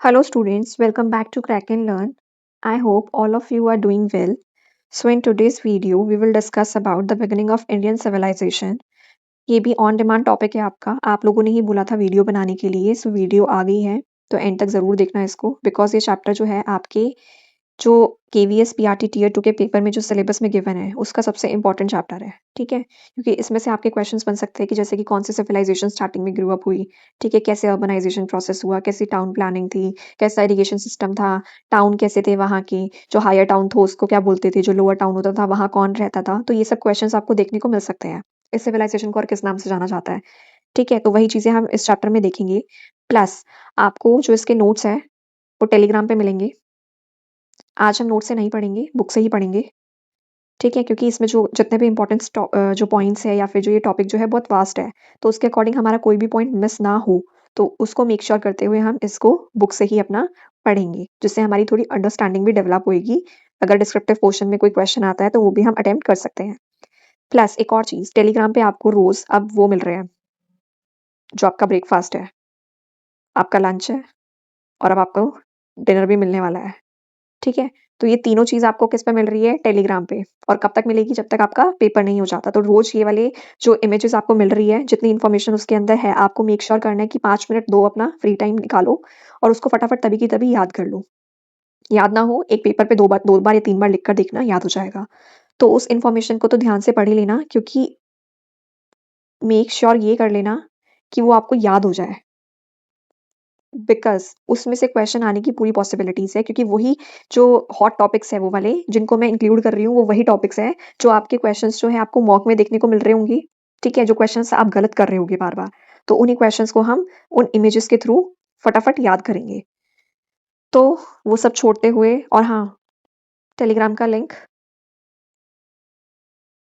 Hello students, welcome back to Crack and Learn. I hope all of you are doing well. So in today's video, we will discuss about the beginning of Indian civilization. ये भी on demand topic है आपका, आप लोगों ने ही बोला था video बनाने के लिए, सो वीडियो आ गई है, तो एंड तक ज़रूर देखना इसको बिकॉज़ ये चैप्टर जो है आपके जो केवीएस पीआरटी टियर 2 के पेपर में जो सिलेबस में गिवन है, उसका सबसे इम्पोर्टेंट चैप्टर है, ठीक है? क्योंकि इसमें से आपके क्वेश्चंस बन सकते हैं कि जैसे कि कौन सी सिविलाइजेशन स्टार्टिंग में ग्रो अप हुई, ठीक है? कैसे अर्बनाइजेशन प्रोसेस हुआ, कैसी टाउन प्लानिंग थी, कैसा इरिगेशन सिस्टम था, टाउन कैसे थे वहाँ के, जो हायर टाउन था उसको क्या बोलते थे, जो लोअर टाउन होता था वहाँ कौन रहता था, तो ये सब क्वेश्चंस आपको देखने को मिल सकते हैं। इस सिविलाइजेशन को और किस नाम से जाना जाता है, ठीक है? तो वही चीज़ें हम इस चैप्टर में देखेंगे। प्लस आपको जो इसके नोट्स हैं, वो टेलीग्राम पे मिलेंगे। आज हम नोट से नहीं पढ़ेंगे, बुक से ही पढ़ेंगे, ठीक है? क्योंकि इसमें जो जितने भी जो पॉइंट्स हैं या फिर जो ये टॉपिक जो है बहुत वास्ट है, तो उसके अकॉर्डिंग हमारा कोई भी पॉइंट मिस ना हो, तो उसको मेक श्योर करते हुए हम इसको बुक से ही अपना पढ़ेंगे, जिससे हमारी थोड़ी अंडरस्टैंडिंग भी डेवलप होएगी। अगर डिस्क्रिप्टिव पोर्शन में कोई क्वेश्चन आता है, तो वो भी हम अटेम्प्ट कर सकते हैं। प्लस एक और चीज़, टेलीग्राम पे आपको रोज़ अब वो मिल रहे हैं, जो आपका ब्रेकफ़ास्ट है, आपका लंच है और अब आपको डिनर भी मिलने वाला है। ठीक है? तो ये तीनों चीज़ आपको किस पे मिल रही है? टेलीग्राम पे और कब तक मिलेगी? जब तक आपका पेपर नहीं हो जाता। तो रोज़ ये वाले जो इमेजेस आपको मिल रही है, जितनी इन्फॉर्मेशन उसके अंदर है, आपको मेक श्योर करना है कि 5 मिनट दो अपना फ्री टाइम निकालो और उसको फटाफट तभी की तभी याद कर लो। याद ना हो, एक पेपर पे 2 बार या 3 बार लिख कर देखना, याद हो जाएगा। तो उस इन्फॉर्मेशन को तो ध्यान से पढ़ ही लेना क्योंकि मेक श्योर ये कर लेना कि वो आपको याद हो जाए। बिकॉज़ उसमें से क्वेश्चन आने की पूरी पॉसिबिलिटीज़ है क्योंकि वही जो हॉट टॉपिक्स हैं वो वाले, जिनको मैं इंक्लूड कर रही हूँ, वो वही टॉपिक्स हैं, जो आपके क्वेश्चंस जो हैं आपको मॉक में देखने को मिल रहे होंगे, ठीक है? जो क्वेश्चंस आप गलत कर रहे होंगे बार-बार। तो उन्हीं क्वेश्चंस को हम उन इमेजेस के थ्रू फटाफट याद करेंगे। तो वो सब छोड़ते हुए और हाँ, टेलीग्राम का लिंक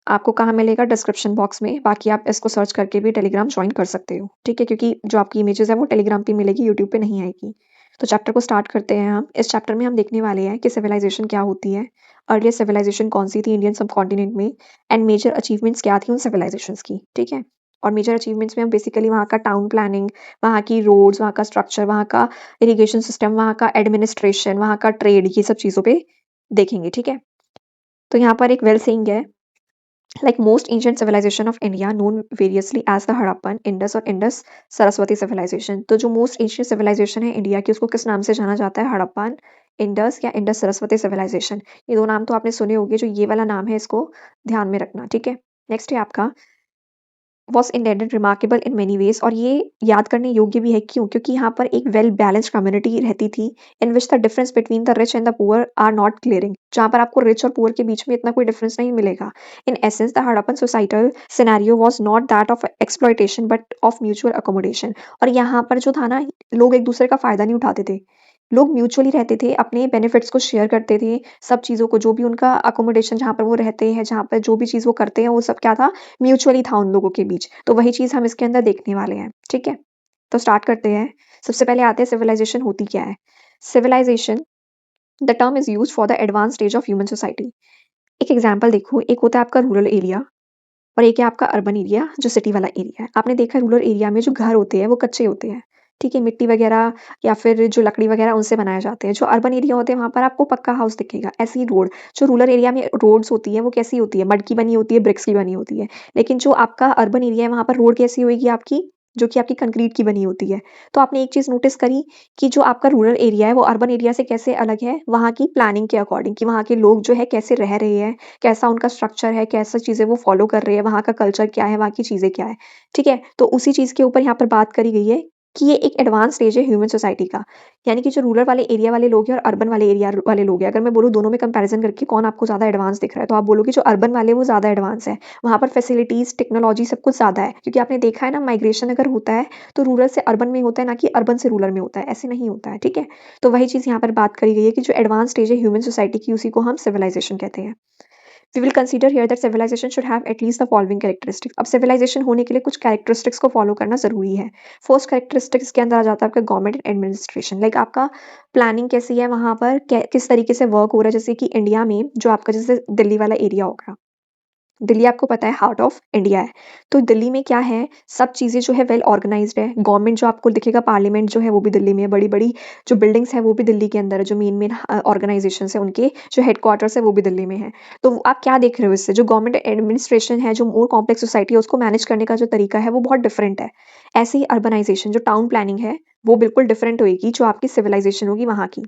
आपको कहाँ मिलेगा? डिस्क्रिप्शन बॉक्स में, बाकी आप इसको सर्च करके भी टेलीग्राम जॉइन कर सकते हो, ठीक है? क्योंकि जो आपकी इमेजेस है वो टेलीग्राम पे मिलेगी, यूट्यूब पे नहीं आएगी। तो चैप्टर को स्टार्ट करते हैं हम। इस चैप्टर में हम देखने वाले हैं कि सिविलाइज़ेशन क्या होती है, अर्लियर सिविलाइज़ेशन कौन-सी थी इंडियन सबकॉन्टिनेंट में एंड मेजर अचीवमेंट्स क्या थी उन सिविलाइज़ेशंस की, ठीक है? और मेजर अचीवमेंट्स में हम बेसिकली वहाँ का टाउन प्लानिंग, वहाँ की रोड्स, वहाँ का स्ट्रक्चर, वहाँ का इरिगेशन सिस्टम, वहाँ का एडमिनिस्ट्रेशन, वहाँ का ट्रेड, ये सब चीज़ों पे देखेंगे, ठीक है? तो यहाँ पर एक वेल सेइंग है, like most ancient civilization of India known variously as the Harappan, Indus और Indus सरस्वती civilization। तो जो most ancient civilization है इंडिया की उसको किस नाम से जाना जाता है? हड़प्पन, इंडस या इंडस सरस्वती civilization। ये दो नाम तो आपने सुने होंगे, जो ये वाला नाम है इसको ध्यान में रखना, ठीक है? नेक्स्ट है आपका was indented remarkable in many ways और ये याद करने योग्य भी है क्यों? क्योंकि यहाँ पर एक वेल बैलेंस्ड कम्युनिटी रहती थी in which the difference between the rich and the poor are not clearing, जहाँ पर आपको रिच और पुअर के बीच में इतना कोई डिफरेंस नहीं मिलेगा। In essence the Harappan societal scenario was not that of exploitation but of mutual accommodation. और यहाँ पर जो था ना, लोग एक दूसरे का फायदा नहीं उठाते थे, लोग म्यूचुअली रहते थे, अपने बेनिफिट्स को शेयर करते थे, सब चीज़ों को, जो भी उनका अकोमोडेशन जहाँ पर वो रहते हैं, जहाँ पर जो भी चीज़ वो करते हैं, वो सब क्या था? म्यूचुअली था उन लोगों के बीच। तो वही चीज़ हम इसके अंदर देखने वाले हैं, ठीक है? तो स्टार्ट करते हैं। सबसे पहले आते हैं सिविलाइज़ेशन होती क्या है? Civilisation the term is used for the advanced stage of human society. एक एग्ज़ाम्पल देखो, एक होता है आपका रूरल एरिया और एक है आपका अर्बन एरिया, जो सिटी वाला एरिया है। आपने देखा है रूरल एरिया में जो घर होते हैं वो कच्चे होते हैं, ठीक है? मिट्टी वगैरह या फिर जो लकड़ी वगैरह उनसे बनाए जाते हैं। जो अर्बन एरिया होते हैं वहाँ पर आपको पक्का हाउस दिखेगा। ऐसे ही रोड, जो रूरल एरिया में रोड्स होती हैं वो कैसी होती है? मड की बनी होती है, ब्रिक्स की बनी होती है। लेकिन जो आपका अर्बन एरिया है वहाँ पर रोड कैसी होएगी आपकी? जो कि आपकी कंक्रीट की बनी होती है। तो आपने एक चीज़ नोटिस करी कि जो आपका रूरल एरिया है वो अर्बन एरिया से कैसे अलग है? वहाँ की प्लानिंग के अकॉर्डिंग, कि वहाँ के लोग जो है कैसे रह रहे हैं, कैसा उनका स्ट्रक्चर है, कैसा चीज़ें वो फ़ॉलो कर रहे हैं, वहाँ का कल्चर क्या है, वहाँ की चीज़ें क्या है, ठीक है? तो उसी चीज़ के ऊपर यहाँ पर बात करी गई है कि ये एक एडवांस स्टेज है ह्यूमन सोसाइटी का। यानी कि जो रूरल वाले एरिया वाले लोग हैं और अर्बन वाले एरिया वाले लोग हैं, अगर मैं बोलूँ दोनों में कंपैरिज़न करके कौन आपको ज़्यादा एडवांस दिख रहा है, तो आप बोलोगे जो अर्बन वाले वो ज़्यादा एडवांस है। वहाँ पर फैसिलिटीज़, टेक्नोलॉजी सब कुछ ज़्यादा है, क्योंकि आपने देखा है ना, माइग्रेशन अगर होता है, तो रूरल से अर्बन में होता है, ना कि अर्बन से रूरल में होता है, ऐसे नहीं होता है, ठीक है? तो वही चीज़ यहाँ पर बात करी गई है कि जो एडवांस स्टेज है ह्यूमन सोसाइटी की, उसी को हम सिविलाइज़ेशन कहते हैं। We will consider here that civilization should have at least the following characteristics। अब civilization होने के लिए कुछ characteristics को follow करना ज़रूरी है। फर्स्ट characteristics के अंदर आ जाता है आपका गवर्नमेंट एडमिनिस्ट्रेशन, लाइक आपका प्लानिंग कैसी है वहाँ पर, किस तरीके से वर्क हो रहा है। जैसे कि इंडिया में जो आपका जैसे दिल्ली वाला एरिया होगा, दिल्ली आपको पता है हार्ट ऑफ इंडिया है। तो दिल्ली में क्या है, सब चीज़ें जो है वेल ऑर्गनाइज्ड है। गवर्नमेंट जो आपको दिखेगा, पार्लियामेंट जो है वो भी दिल्ली में है। बड़ी-बड़ी जो बिल्डिंग्स हैं वो भी दिल्ली के अंदर है। जो मेन-मेन ऑर्गनाइजेशंस हैं उनके जो हेडक्वार्टर्स है वो भी दिल्ली में है। तो आप क्या देख रहे हो इससे, जो गवर्नमेंट एडमिनिस्ट्रेशन है, जो मोर कॉम्प्लेक्स सोसाइटी है, उसको मैनेज करने का जो तरीका है वो बहुत डिफरेंट है। ऐसे ही अर्बनाइजेशन जो टाउन प्लानिंग है वो बिल्कुल डिफरेंट होएगी जो आपकी सिविलाइजेशन होगी वहाँ की।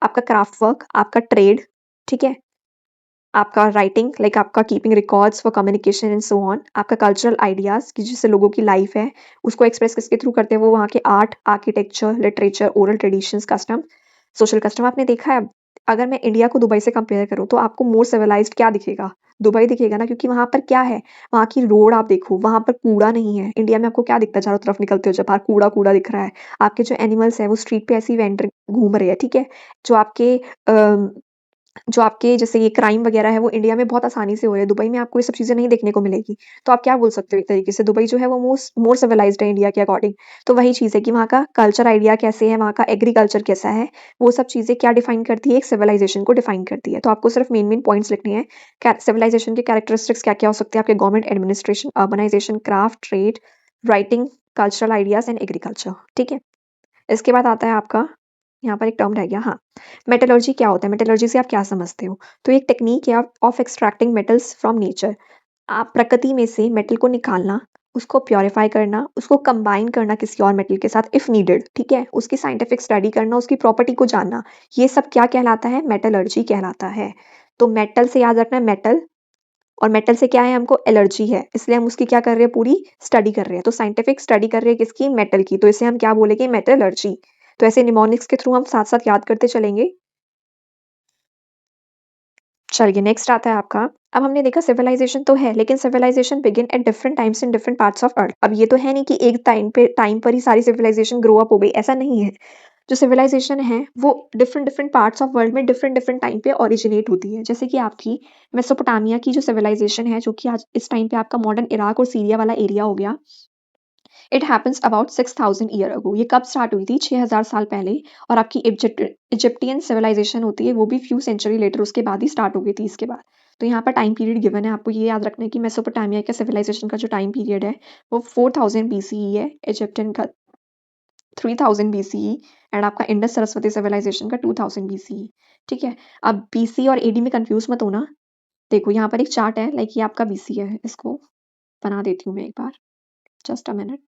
आपका क्राफ्ट वर्क, आपका ट्रेड, ठीक है? आपका राइटिंग लाइक आपका keeping records for communication and so on, आपका कल्चरल आइडियाज कि जिससे लोगों की लाइफ है उसको एक्सप्रेस किसके थ्रू करते हैं, वो वहाँ के art, architecture, literature, oral traditions, custom, social custom. आपने देखा है, अगर मैं इंडिया को दुबई से कंपेयर करूँ तो आपको मोर सिविलाइज्ड क्या दिखेगा, दुबई दिखेगा ना, क्योंकि वहां पर क्या है, वहाँ की रोड आप देखो, वहां पर कूड़ा नहीं है। इंडिया में आपको क्या दिखता है, चारों तरफ निकलते हो जब बाहर कूड़ा कूड़ा दिख रहा है। आपके जो एनिमल्स है वो स्ट्रीट पे ऐसे ही वेंडर घूम रहे हैं, ठीक है। जो आपके जो आपके जैसे ये क्राइम वगैरह है वो इंडिया में बहुत आसानी से हो रहे हैं, दुबई में आपको ये सब चीज़ें नहीं देखने को मिलेगी। तो आप क्या बोल सकते हो एक तरीके से, दुबई जो है वो मोर सिविलाइज्ड है इंडिया के अकॉर्डिंग। तो वही चीज़ है कि वहाँ का कल्चर आइडिया कैसे है, वहाँ का एग्रीकल्चर कैसा है, वो सब चीज़ें क्या डिफाइन करती है, एक सिविलाइजेशन को डिफाइन करती है। तो आपको सिर्फ मेन पॉइंट्स लिखने हैं, सिविलाइजेशन के कैरेक्टरिस्टिक्स क्या क्या हो सकते हैं आपके, government administration, urbanization, craft, trade, writing, cultural ideas and agriculture, ठीक है। इसके बाद आता है आपका, यहाँ पर एक टर्म रह गया, हाँ, मेटलर्जी क्या होता है, मेटलर्जी से आप क्या समझते हो। तो एक टेक्निक है of extracting metals from nature. आप प्रकृति में से मेटल को निकालना, उसको प्योरीफाई करना, उसको कंबाइन करना किसी और मेटल के साथ इफ नीडेड, ठीक है, उसकी साइंटिफिक स्टडी करना, उसकी प्रॉपर्टी को जानना, ये सब क्या कहलाता है, मेटलर्जी कहलाता है। तो मेटल से याद रखना है मेटल, और मेटल से क्या है, हमको एलर्जी है, इसलिए हम उसकी क्या कर रहे हैं, पूरी स्टडी कर रहे हैं। तो साइंटिफिक स्टडी कर रहे हैं किसकी, मेटल की, तो इसे हम क्या बोलेंगे, मेटलर्जी। तो ऐसे निमोनिक्स के थ्रू हम साथ साथ याद करते चलेंगे। चलिए नेक्स्ट आता है आपका, अब हमने देखा सिविलाइजेशन तो है, लेकिन civilization begin at different times in different parts of earth. अब ये तो है नहीं कि एक टाइम पर ही सारी सिविलाइजेशन ग्रो अप हो गई, ऐसा नहीं है। जो सिविलाइजेशन है वो different different parts of world में डिफरेंट डिफरेंट टाइम पे ओरिजिनेट होती है। जैसे कि आपकी मेसोपोटामिया की जो सिविलाइजेशन है, जो कि आज इस टाइम पे आपका मॉडर्न इराक और सीरिया वाला एरिया हो गया, it happens about 6000 year ago. ये कब स्टार्ट हुई थी, 6000 साल पहले। और आपकी इजिप्टियन सिविलाइजेशन होती है वो भी फ्यू सेंचुरी लेटर उसके बाद ही स्टार्ट हो गई थी इसके बाद। तो यहाँ पर टाइम पीरियड गिवन है, आपको ये याद रखना है कि मेसोपोटामिया का सिविलाइजेशन का जो टाइम पीरियड है वो 4000 बीसीई है, इजिप्टियन का 3000 बीसीई, एंड आपका इंडस सरस्वती सिविलाइजेशन का 2000 बीसीई, ठीक है। अब बीसी और एडी में कंफ्यूज मत होना। देखो यहाँ पर एक चार्ट है, लाइक ये आपका बीसी है, इसको बना देती हूँ मैं एक बार, जस्ट अ मिनट।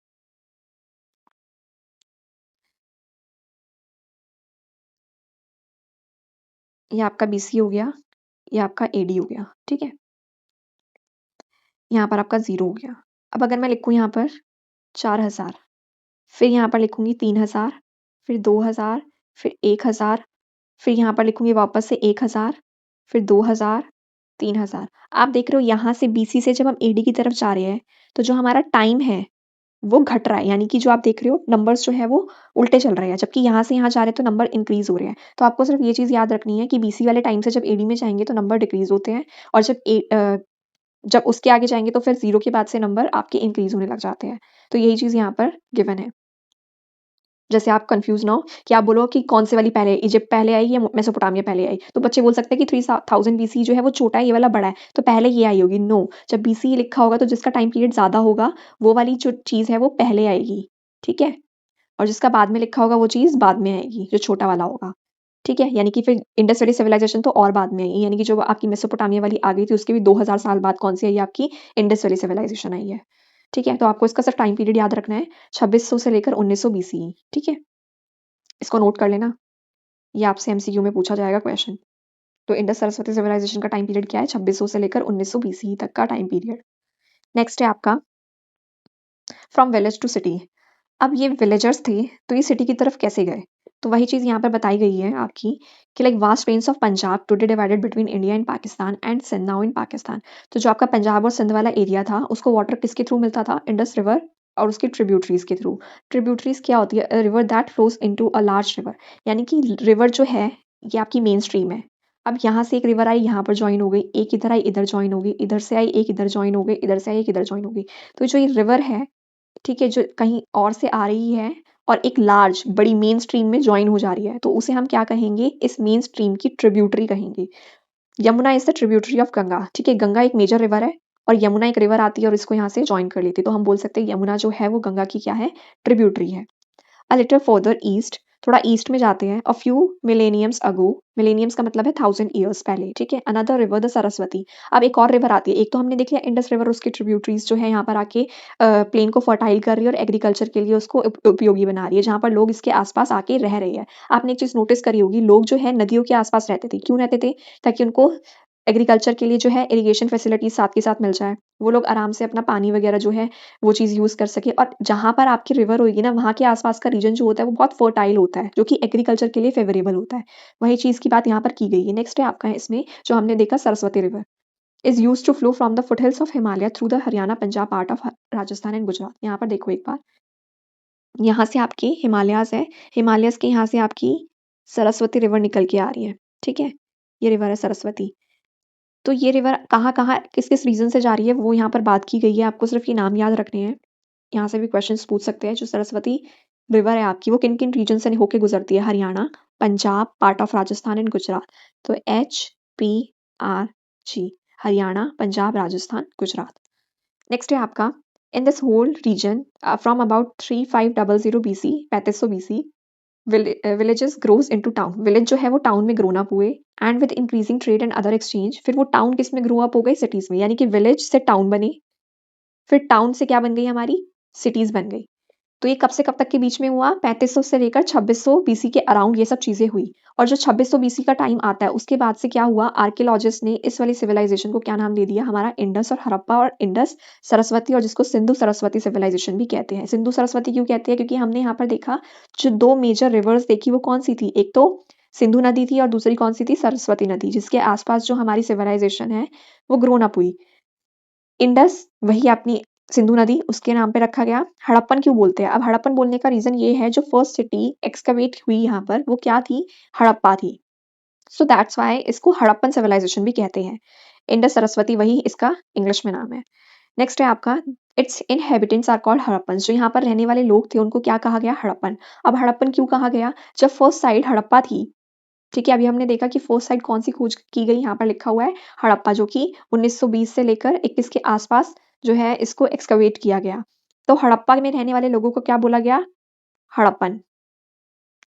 ये आपका बीसी हो गया, ये आपका एडी हो गया, ठीक है। यहाँ पर आपका जीरो हो गया। अब अगर मैं लिखूँ यहाँ पर 4000, फिर यहाँ पर लिखूंगी 3000, फिर 2000, फिर 1000, फिर यहाँ पर लिखूंगी वापस से 1000, फिर 2000, 3000। आप देख रहे हो यहाँ से बीसी से जब हम एडी की तरफ जा रहे हैं तो जो हमारा टाइम है वो घट रहा है, यानी कि जो आप देख रहे हो नंबर्स जो है वो उल्टे चल रहे हैं, जबकि यहाँ से यहाँ जा रहे हैं तो नंबर इंक्रीज हो रहे हैं। तो आपको सिर्फ ये चीज याद रखनी है कि बीसी वाले टाइम से जब एडी में जाएंगे तो नंबर डिक्रीज होते हैं, और जब उसके आगे जाएंगे तो फिर जीरो के बाद से नंबर आपके इंक्रीज होने लग जाते हैं। तो यही चीज यहाँ पर गिवन है। जैसे आप कंफ्यूज ना हो कि आप बोलो कि कौन से वाली पहले, इजिप्ट पहले आई या मेसोपोटामिया पहले आई, तो बच्चे बोल सकते हैं कि 3000 बीसी जो है वो छोटा है, ये वाला बड़ा है, तो पहले ये आई होगी। नो, जब बीसी लिखा होगा तो जिसका टाइम पीरियड ज्यादा होगा वो वाली जो चीज है वो पहले आएगी, ठीक है। और जिसका बाद में लिखा होगा वो चीज बाद में आएगी, जो छोटा वाला होगा, ठीक है। यानी कि फिर इंडस वैली सिविलाइजेशन तो और बाद में आई, यानी कि जो आपकी मेसोपोटामिया वाली आ गई थी उसके भी 2000 साल बाद कौन सी आई, आपकी इंडस वैली सिविलाइजेशन आई है, ठीक है। तो आपको इसका सिर्फ टाइम पीरियड याद रखना है, 2600 से लेकर 1900 बीसी, ठीक है। इसको नोट कर लेना, ये आपसे एमसीक्यू में पूछा जाएगा क्वेश्चन। तो इंडस सरस्वती सिविलाइजेशन का टाइम पीरियड क्या है, 2600 से लेकर 1900 बीसी तक का टाइम पीरियड। नेक्स्ट है आपका फ्रॉम विलेज टू सिटी। अब ये विलेजर्स थे तो ये सिटी की तरफ कैसे गए, तो वही चीज़ यहाँ पर बताई गई है आपकी कि like vast range of Punjab today divided between India and Pakistan and Sindh now in Pakistan. तो जो आपका पंजाब और सिंध वाला एरिया था उसको वाटर किसके थ्रू मिलता था, इंडस रिवर और उसकी ट्रिब्यूटरीज के थ्रू। ट्रिब्यूटरीज क्या होती है, river that flows into a large river, यानी कि रिवर जो है ये आपकी मेन स्ट्रीम है। अब यहाँ से एक रिवर आई, यहाँ पर ज्वाइन हो गई, एक इधर आई, इधर ज्वाइन हो गई, इधर से आई एक, इधर ज्वाइन हो गई, इधर से आई एक, इधर ज्वाइन हो गई। तो जो ये रिवर है, ठीक है, जो कहीं और से आ रही है और एक लार्ज बड़ी मेन स्ट्रीम में ज्वाइन हो जा रही है, तो उसे हम क्या कहेंगे, इस मेन स्ट्रीम की ट्रिब्यूटरी कहेंगे। Yamuna is the tributary of Ganga, ठीक है, गंगा एक मेजर रिवर है और यमुना एक रिवर आती है और इसको यहाँ से ज्वाइन कर लेती है, तो हम बोल सकते हैं यमुना जो है वो गंगा की क्या है, ट्रिब्यूटरी है। अ लिटिल फर्दर ईस्ट, थोड़ा ईस्ट में जाते हैं, a few millenniums ago, millenniums का मतलब है 1000 ईयर्स पहले, ठीक है, अनदर रिवर द सरस्वती। अब एक और रिवर आती है, एक तो हमने देख लिया इंडस रिवर, उसकी ट्रिब्यूटरीज जो है यहाँ पर आके प्लेन को फर्टाइल कर रही है और एग्रीकल्चर के लिए उसको उपयोगी बना रही है, जहाँ पर लोग इसके आसपास आके रह रहे हैं। आपने एक चीज नोटिस करी होगी, लोग जो है नदियों के आसपास रहते थे, क्यों रहते थे, ताकि उनको एग्रीकल्चर के लिए जो है इरिगेशन फैसिलिटीज साथ के साथ मिल जाए, वो लोग आराम से अपना पानी वगैरह जो है वो चीज़ यूज़ कर सके। और जहाँ पर आपकी रिवर होगी ना, वहाँ के आसपास का रीजन जो होता है वो बहुत फर्टाइल होता है, जो कि एग्रीकल्चर के लिए फेवरेबल होता है। वही चीज़ की बात यहाँ पर की गई है। नेक्स्ट है आपका इसमें जो हमने देखा, Saraswati river is use to flow from the foothills of Himalaya through the Haryana Punjab part of Rajasthan and Gujarat. यहाँ पर देखो एक बार, यहाँ से आपके हिमालयाज है, हिमालयस के यहाँ से आपकी सरस्वती रिवर निकल के आ रही है, ठीक है, ये रिवर है सरस्वती। तो ये रिवर कहाँ कहाँ किस किस रीजन से जा रही है वो यहाँ पर बात की गई है, आपको सिर्फ ये नाम याद रखने हैं। यहाँ से भी क्वेश्चंस पूछ सकते हैं। जो सरस्वती रिवर है आपकी वो किन किन रीजन से होके गुजरती है, Haryana, Punjab, part of Rajasthan and Gujarat. तो HPRG, हरियाणा, पंजाब, राजस्थान, गुजरात। नेक्स्ट है आपका, in this whole region from about 3500 BC, 3500 BC, villages grows into town, village जो है वो टाउन में ग्रोन अप हुए, and with increasing trade and other exchange, फिर वो टाउन किस में ग्रो अप हो गए, सिटीज में, यानी कि विलेज से टाउन बने, फिर टाउन से क्या बन गई हमारी, सिटीज बन गई। तो ये कब से कब तक के बीच में हुआ, 3500 से लेकर 2600 BC के अराउंड ये सब चीजें हुई। और जो 2600 BC का टाइम आता है उसके बाद से क्या हुआ, आर्कियोलॉजिस्ट ने इस वाली सिविलाइजेशन को क्या नाम दे दिया, हमारा इंडस और हड़प्पा और इंडस सरस्वती, और जिसको सिंधु सरस्वती सिविलाइजेशन भी कहते हैं। सिंधु सरस्वती क्यों कहते हैं, क्योंकि हमने यहाँ पर देखा जो दो मेजर रिवर्स देखी वो कौन सी थी, एक तो सिंधु नदी थी और दूसरी कौन सी थी, सरस्वती नदी, जिसके आसपास जो हमारी सिविलाइजेशन है वो ग्रोन अप हुई। इंडस वही अपनी सिंधु नदी, उसके नाम पे रखा गया। हड़प्पन क्यों बोलते हैं, अब हड़प्पन बोलने का रीजन ये है, जो फर्स्ट सिटी एक्सकवेट हुई यहाँ पर वो क्या थी, हड़प्पा थी। सो दैट्स वाई इसको हड़प्पन सिविलाइजेशन भी कहते हैं। इंडस सरस्वती वही इसका इंग्लिश में नाम है। नेक्स्ट है आपका, its inhabitants are called Harappan, जो यहाँ पर रहने वाले लोग थे उनको क्या कहा गया, हड़प्पन। अब हड़प्पन क्यों कहा गया, जब फर्स्ट साइट हड़प्पा थी, ठीक है, अभी हमने देखा कि फर्स्ट साइट कौन सी खोज की गई, यहाँ पर लिखा हुआ है हड़प्पा, जो कि 1920 से लेकर 21 के आसपास जो है इसको एक्सकवेट किया गया। तो हड़प्पा में रहने वाले लोगों को क्या बोला गया, हड़प्पन,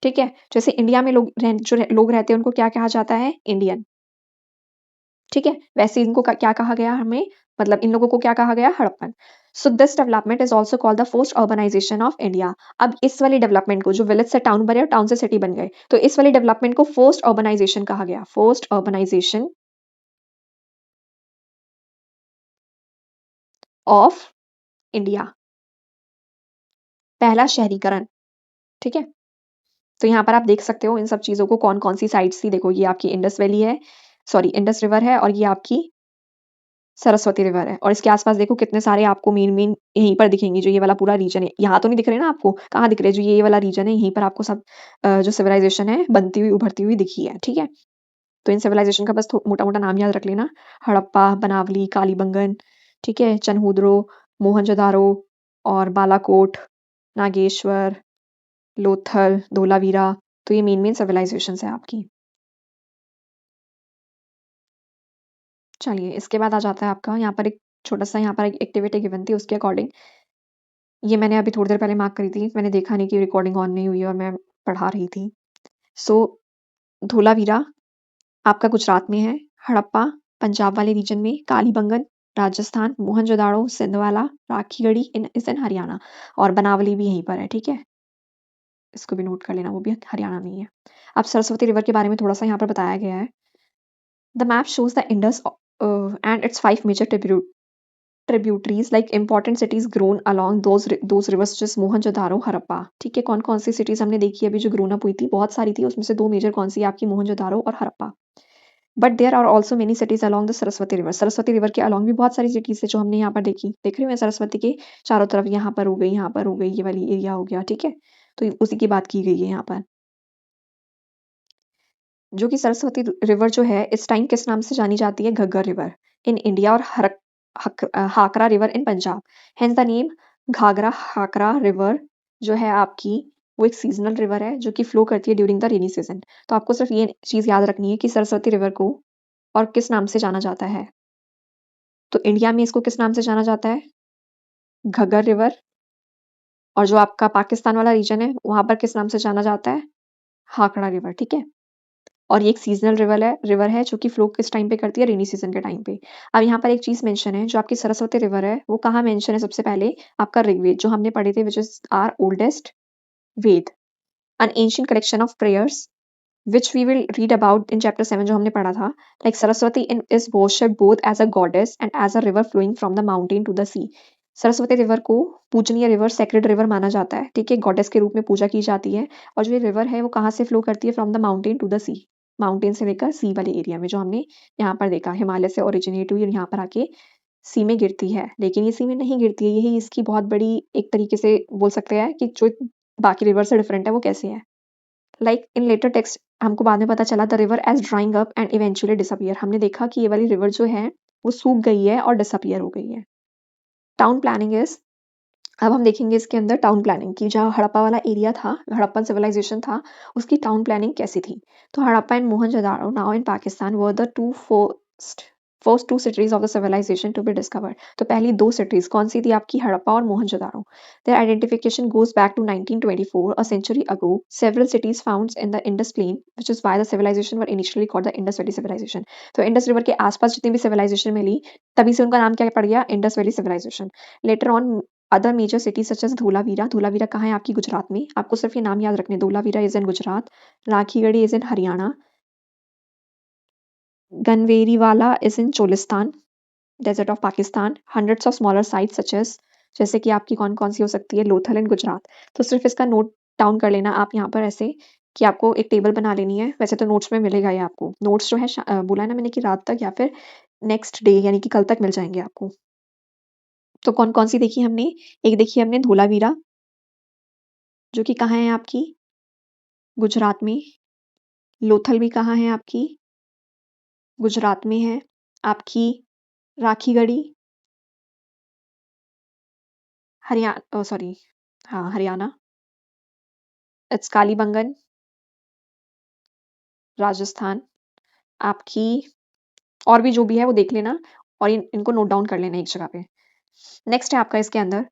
ठीक है। जैसे इंडिया में लोग रहते हैं उनको क्या कहा जाता है, इंडियन, ठीक है, वैसे इनको क्या कहा गया हमें, मतलब इन लोगों को क्या कहा गया, Harappan. So this development is also called the first urbanization of India. अब इस वाली डेवलपमेंट को, जो विलेज से टाउन बने और टाउन से सिटी बन गए, तो इस वाली डेवलपमेंट को फर्स्ट अर्बनाइजेशन कहा गया, फर्स्ट अर्बनाइजेशन ऑफ इंडिया, पहला शहरीकरण, ठीक है। तो यहाँ पर आप देख सकते हो इन सब चीजों को, कौन कौन सी साइट्स थी, देखो ये आपकी इंडस वैली है, सॉरी इंडस रिवर है, और ये आपकी सरस्वती रिवर है, और इसके आसपास देखो कितने सारे आपको मेन मेन यहीं पर दिखेंगे, जो ये वाला पूरा रीजन है, यहाँ तो नहीं दिख रहे ना आपको, कहाँ दिख रहे, जो ये वाला रीजन है यहीं पर आपको सब जो सिविलाइजेशन है बनती हुई उभरती हुई दिखी है, ठीक है। तो इन सिविलाइजेशन का बस मोटा मोटा नाम याद रख लेना, हड़प्पा, बनावली, कालीबंगन, ठीक है, चनहुद्रो, मोहनजोदारो, और बालाकोट, नागेश्वर, लोथल, धोलावीरा। तो ये मेन मेन सिविलाइजेशन है आपकी। चलिए इसके बाद आ जाता है आपका, यहाँ पर एक छोटा सा यहाँ पर एक एक्टिविटी गिवन थी, उसके अकॉर्डिंग ये मैंने अभी थोड़ी देर पहले मार्क करी थी, मैंने देखा नहीं कि रिकॉर्डिंग ऑन नहीं हुई और मैं पढ़ा रही थी। सो धोलावीरा आपका गुजरात में है, हड़प्पा पंजाब वाले रीजन में, कालीबंगन राजस्थान, मोहनजोदाड़ो सिंधवाला, राखीगढ़ी इज इन हरियाणा, और बनावली भी यहीं पर है, ठीक है, इसको भी नोट कर लेना, वो भी हरियाणा में ही है। अब सरस्वती रिवर के बारे में थोड़ा सा यहाँ पर बताया गया है। The map shows the Indus and its 5 major tributaries like important cities grown along those rivers, just Mohenjodaro, Harappa, ठीक है। कौन कौन सी सिटीज हमने देखी अभी जो ग्रोन अप हुई थी, बहुत सारी थी, उसमें से दो मेजर कौन सी आपकी, मोहनजोदारो और Harappa. But there are also many cities along the Saraswati river, Saraswati river के अलॉन्ग भी बहुत सारी सिटीज है जो हमने यहाँ पर देखी, देख रहे हो सरस्वती के चारों तरफ, यहाँ पर हो गई, यहाँ पर हो गई, ये वाली एरिया हो गया, ठीक है। तो उसी की बात की गई है यहाँ पर, जो कि सरस्वती रिवर जो है इस टाइम किस नाम से जानी जाती है, घग्गर रिवर इन इंडिया, और Hakra river in Punjab, hence the name Ghaghra Hakra river जो है आपकी, वो एक सीजनल रिवर है जो कि फ्लो करती है ड्यूरिंग द रेनी सीजन। तो आपको सिर्फ ये चीज याद रखनी है कि सरस्वती रिवर को और किस नाम से जाना जाता है? तो इंडिया में इसको किस नाम से जाना जाता है? घग्गर रिवर। और जो आपका पाकिस्तान वाला रीजन है वहां पर किस नाम से जाना जाता है? हाकड़ा रिवर, ठीक है। और ये एक सीजनल रिवर है जो कि फ्लो किस टाइम पे करती है? रेनी सीजन के टाइम पे। अब यहाँ पर एक चीज मेंशन है, जो आपकी सरस्वती रिवर है वो कहाँ मेंशन है? सबसे पहले आपका ऋग्वेद जो हमने पढ़े थे, which is are oldest Veda, an ancient collection of prayers which we will read about in chapter 7 जो हमने पढ़ा था. Like Saraswati is worshipped both as a goddess and as a river flowing from the mountain to the sea. Saraswati river को पूजनीय river, sacred river माना जाता है, ठीक है। गॉडेस के रूप में पूजा की जाती है। और जो ये रिवर है वो कहाँ से फ्लो करती है? From the mountain to the sea, mountain से लेकर सी वाले एरिया में, जो हमने यहाँ पर देखा हिमालय से ओरिजिनेट हुई और यहाँ पर आके सी में गिरती है। लेकिन ये सी में नहीं गिरती है, यही इसकी बहुत बड़ी एक तरीके से बोल सकते हैं कि जो बाकी रिवर से डिफरेंट है वो कैसे है। लाइक इन लेटर टेक्स्ट हमको बाद में पता चला the river as drying up and eventually disappear. हमने देखा कि ये वाली रिवर जो है वो सूख गई है और डिसअपियर हो गई है। टाउन प्लानिंग इज, अब हम देखेंगे इसके अंदर टाउन प्लानिंग की। जहाँ हड़प्पा वाला एरिया था, हड़प्पन सिविलाइजेशन था, उसकी टाउन प्लानिंग कैसी थी? तो Harappa and Mohenjodaro now in Pakistan were the first two cities of the civilization to be discovered. तो पहली दो सिटीज कौन सी थी आपकी? हड़प्पा और Mohenjodaro. Their identification goes back to 1924, a century ago. Several cities found in the Indus plain which is why the civilization were initially called the Indus valley civilization. तो Indus river के आसपास जितनी भी सिविलाइजेशन मिली, तभी से उनका नाम क्या पड़ गया? Indus valley civilization. Later on other major cities such as Dholavira, Dholavira कहाँ है आपकी? गुजरात में। आपको सिर्फ ये नाम याद रखने, Dholavira is in Gujarat, Rakhigarhi is in Haryana, Ganweriwala is in Cholistan, desert of Pakistan. Hundreds of smaller sites such as, जैसे कि आपकी कौन कौन सी हो सकती है? लोथल इन गुजरात। तो सिर्फ इसका नोट डाउन कर लेना आप यहाँ पर ऐसे कि आपको एक टेबल बना लेनी है। वैसे तो नोट्स में मिलेगा ही आपको, नोट्स जो है बोला है ना मैंने कि रात तक या फिर नेक्स्ट डे यानी कि कल तक मिल जाएंगे आपको। तो कौन कौन सी देखी हमने? एक देखी हमने धोलावीरा, जो कि कहाँ है आपकी? गुजरात में। लोथल भी कहाँ है आपकी? गुजरात में है। आपकी राखीगढ़ी हरियाणा, सॉरी, हाँ हरियाणा। इट्स कालीबंगन राजस्थान। आपकी और भी जो भी है वो देख लेना और इनको नोट डाउन कर लेना एक जगह पे। नेक्स्ट है आपका इसके अंदर,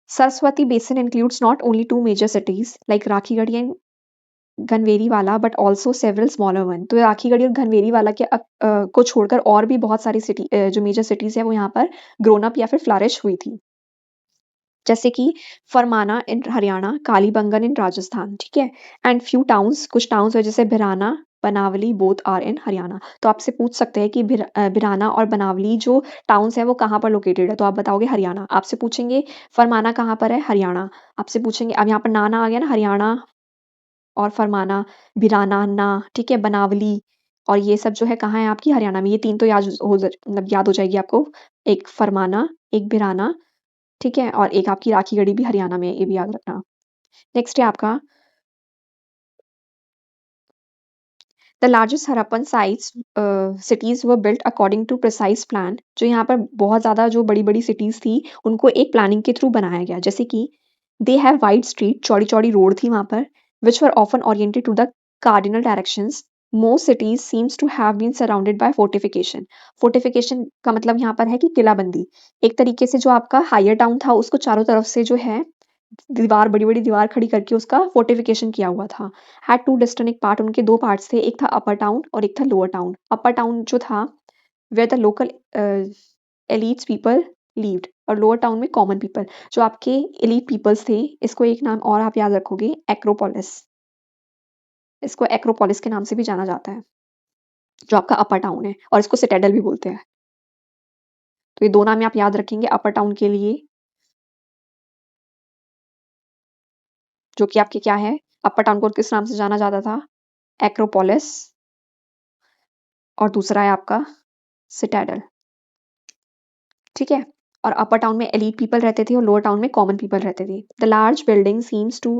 Saraswati basin includes not only two major cities like Rakhigarhi and Ganweriwala but also several smaller one. तो राखीगढ़ी और घनवेरी वाला के को छोड़कर और भी बहुत सारी सिटी जो मेजर सिटीज है वो यहाँ पर ग्रोन अप या फिर फ्लरिश हुई थी, जैसे कि फरमाना इन हरियाणा, कालीबंगन इन राजस्थान, ठीक है। एंड फ्यू टाउन्स, कुछ टाउन्स है जैसे भिराना, बनावली, बोथ आर इन हरियाणा। तो आपसे पूछ सकते हैं कि भिराना और बनावली जो टाउन्स है वो कहाँ पर लोकेटेड है? तो आप बताओगे हरियाणा। आपसे पूछेंगे फरमाना कहाँ पर है? हरियाणा। आपसे पूछेंगे, अब यहाँ पर नाना आ गया ना, हरियाणा और फरमाना, भिराना ना, ठीक है, बनावली और ये सब जो है कहाँ है आपकी? हरियाणा में। ये तीन तो मतलब याद हो जाएगी आपको, एक फरमाना, एक भिराना, ठीक है, और एक आपकी राखीगढ़ी भी हरियाणा में है, ये भी याद रखना। नेक्स्ट है आपका the largest Harappan sites cities were built according to precise plan. जो यहाँ पर बहुत ज्यादा जो बड़ी बड़ी सिटीज थी उनको एक प्लानिंग के थ्रू बनाया गया, जैसे कि दे हैव वाइड स्ट्रीट, चौड़ी चौड़ी रोड थी वहां पर, which were often oriented to the cardinal directions. Most cities seems to have been surrounded by fortification. Fortification का मतलब यहाँ पर है कि किलाबंदी। एक तरीके से जो आपका हायर टाउन था उसको चारों तरफ से जो है दीवार, बड़ी बड़ी दीवार खड़ी करके उसका फोर्टिफिकेशन किया हुआ था। हैड टू डिस्टिंक्ट पार्ट, उनके दो पार्ट्स थे, एक था अपर टाउन और एक था लोअर टाउन। अपर टाउन जो था where the local elites people lived, और लोअर टाउन में कॉमन पीपल, जो आपके एलिट पीपल्स थे। इसको एक नाम और आप याद रखोगे, एक्रोपोलिस। इसको एक्रोपोलिस के नाम से भी जाना जाता है, जो आपका अपर टाउन है, और इसको सिटेडल भी बोलते हैं। तो ये दो नाम आप याद रखेंगे अपर टाउन के लिए, जो कि आपके क्या है? अपर टाउन को किस नाम से जाना जाता था? एक्रोपोलिस। और दूसरा है आपका सिटाडल, ठीक है। और अपर टाउन में एलीट पीपल रहते थे और लोअर टाउन में कॉमन पीपल रहते थे। The large building seems to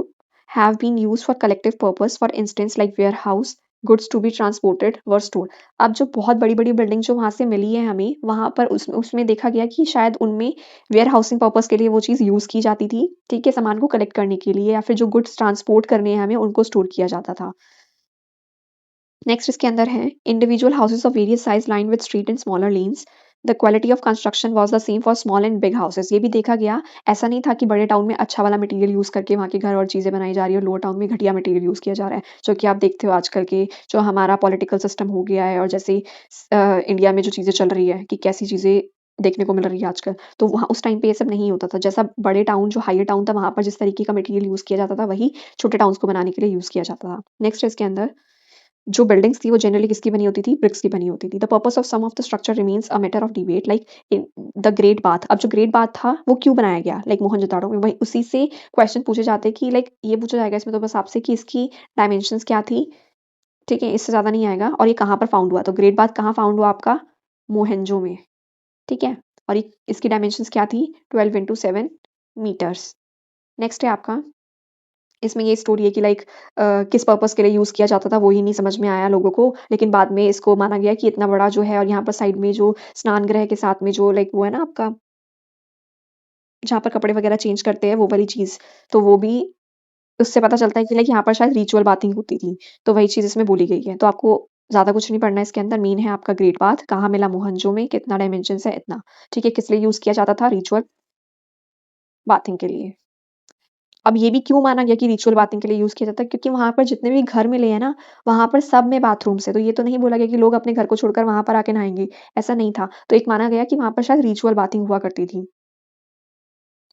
have been used for collective purpose, for instance like warehouse, goods to be transported were store. अब जो बहुत बड़ी बड़ी बिल्डिंग जो वहां से मिली है हमें, वहां पर उसमें देखा गया कि शायद उनमें वेयर हाउसिंग पर्पस के लिए वो चीज यूज की जाती थी, ठीक है, सामान को कलेक्ट करने के लिए, या फिर जो गुड्स ट्रांसपोर्ट करने हैं हमें उनको स्टोर किया जाता था। नेक्स्ट इसके अंदर है individual houses of various size line with street and smaller lens. The quality of construction was the same for small and big houses. ये भी देखा गया, ऐसा नहीं था कि बड़े टाउन में अच्छा वाला मटेरियल यूज़ करके वहाँ के घर और चीज़ें बनाई जा रही है और लोअर टाउन में घटिया मटेरियल यूज़ किया जा रहा है, जो कि आप देखते हो आजकल के जो हमारा पॉलिटिकल सिस्टम हो गया है और जैसे इंडिया में जो चीज़ें चल रही है कि कैसी चीज़ें देखने को मिल रही है आजकल, तो वहाँ उस टाइम पे ये सब नहीं होता था। जैसा बड़े टाउन जो हायर टाउन था वहाँ पर जिस तरीके का मटेरियल यूज़ किया जाता था वही छोटे टाउन्स को बनाने के लिए यूज़ किया जाता था। नेक्स्ट है इसके अंदर जो बिल्डिंग्स थी वो जनरली किसकी बनी होती थी? ब्रिक्स की बनी होती थी। The purpose of some of the structure remains a matter of debate like in the great bath. अब जो ग्रेट बाथ था वो क्यों बनाया गया? लाइक मोहनजोदाड़ो में, वही उसी से क्वेश्चन पूछे जाते हैं कि लाइक ये पूछा जाएगा इसमें तो बस आपसे कि इसकी डायमेंशंस क्या थी, ठीक है? इससे ज़्यादा नहीं आएगा और ये कहाँ पर फाउंड हुआ? तो ग्रेट बाथ कहाँ फाउंड हुआ आपका? मोहनजो में, ठीक है? और ये इसकी डायमेंशंस क्या थी? 12 इंटू 7 मीटर्स। नेक्स्ट है आपका इसमें ये स्टोरी है कि लाइक किस पर्पस के लिए यूज़ किया जाता था वो ही नहीं समझ में आया लोगों को, लेकिन बाद में इसको माना गया कि इतना बड़ा जो है और यहाँ पर साइड में जो स्नान गृह के साथ में जो लाइक वो है ना आपका जहाँ पर कपड़े वगैरह चेंज करते हैं वो वाली चीज़, तो वो भी उससे पता चलता है कि लाइक यहाँ पर शायद रिचुअल बाथिंग होती थी, तो वही चीज़ इसमें बोली गई है। तो आपको ज़्यादा कुछ नहीं पढ़ना है इसके अंदर, मेन है आपका ग्रेट बाथ, कहाँ मिला मोहनजो में, कितना डायमेंशंस है इतना, ठीक है? किस लिए यूज़ किया जाता था? रिचुअल बाथिंग के लिए। अब ये भी क्यों माना गया कि रिचुअल बाथिंग के लिए यूज़ किया जाता है क्योंकि वहाँ पर जितने भी घर मिले हैं ना, वहाँ पर सब में बाथरूम्स है, तो ये तो नहीं बोला गया कि लोग अपने घर को छोड़कर वहाँ पर आके नहाएँगे, ऐसा नहीं था। तो एक माना गया कि वहाँ पर शायद रिचुअल बाथिंग हुआ करती थी।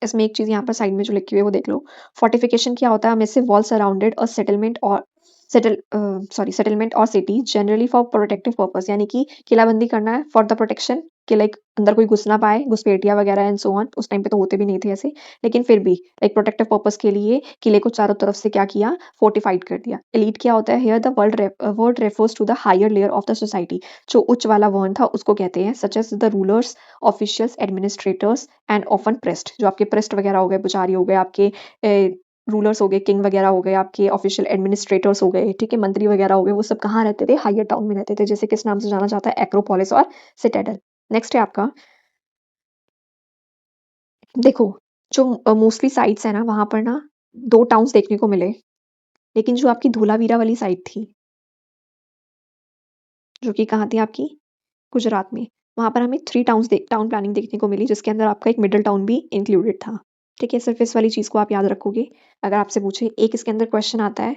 इसमें एक चीज़ यहाँ पर साइड में जो लिखी हुई है वो देख लो। फोर्टिफिकेशन क्या होता है? Massive wall surrounded a settlement और city generally for protective purpose, यानी कि किलाबंदी करना है फॉर द प्रोटेक्शन कि लाइक अंदर कोई घुस ना पाए, घुसपैठिया वगैरह एंड सो ऑन। उस टाइम पे तो होते भी नहीं थे ऐसे, लेकिन फिर भी लाइक प्रोटेक्टिव पर्पस के लिए किले को चारों तरफ से क्या किया? फोर्टिफाइड कर दिया। एलीट क्या होता है? Here the word refers to the higher layer of the society. जो उच्च वाला वर्ण था उसको कहते हैं such as the rulers, officials, administrators and often priest. जो आपके प्रेस्ट वगैरह हो गए, पुजारी हो गए, आपके रूलर्स हो गए, किंग वगैरह हो गए, आपके ऑफिशियल एडमिनिस्ट्रेटर्स हो गए, ठीक है? मंत्री वगैरह हो गए, वो सब कहाँ रहते थे? हायर टाउन में रहते थे, जैसे किस नाम से जाना जाता है? एक्रोपोलिस और सिटाडेल। नेक्स्ट है आपका देखो जो मोस्टली साइट्स है ना वहाँ पर ना 2 टाउन्स देखने को मिले, लेकिन जो आपकी धोलावीरा वाली साइट थी, जो कि कहाँ थी आपकी? गुजरात में। वहाँ पर हमें 3 टाउन प्लानिंग देखने को मिली जिसके अंदर आपका एक मिडल टाउन भी इंक्लूडेड था। ठीक है? सिर्फ़ इस वाली चीज़ को आप याद रखोगे। अगर आपसे पूछे एक इसके अंदर क्वेश्चन आता है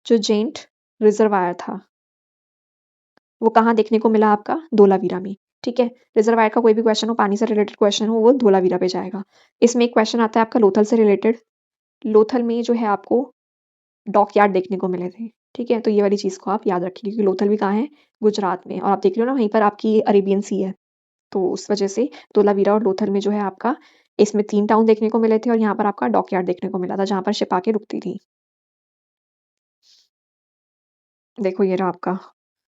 जो जेंट रिज़र्वायर था, वो कहाँ देखने को मिला आपका? धोलावीरा में। ठीक है? रिज़र्वायर का कोई भी क्वेश्चन हो, पानी से रिलेटेड क्वेश्चन हो, वो धोलावीरा पे जाएगा। इसमें एक क्वेश्चन आता है आपका लोथल से रिलेटेड। लोथल में जो है आपको डॉकयार्ड देखने को मिले थे। ठीक है? तो ये वाली चीज़ को आप याद रखिए क्योंकि लोथल भी कहाँ है? गुजरात में और आप देख रहे हो ना वहीं पर आपकी अरेबियन सी है। तो उस वजह से धोलावीरा और लोथल में जो है आपका इसमें 3 टाउन देखने को मिले थे और यहाँ पर आपका डॉकयार्ड देखने को मिला था जहाँ पर शिप आके रुकती थी। देखो ये रहा आपका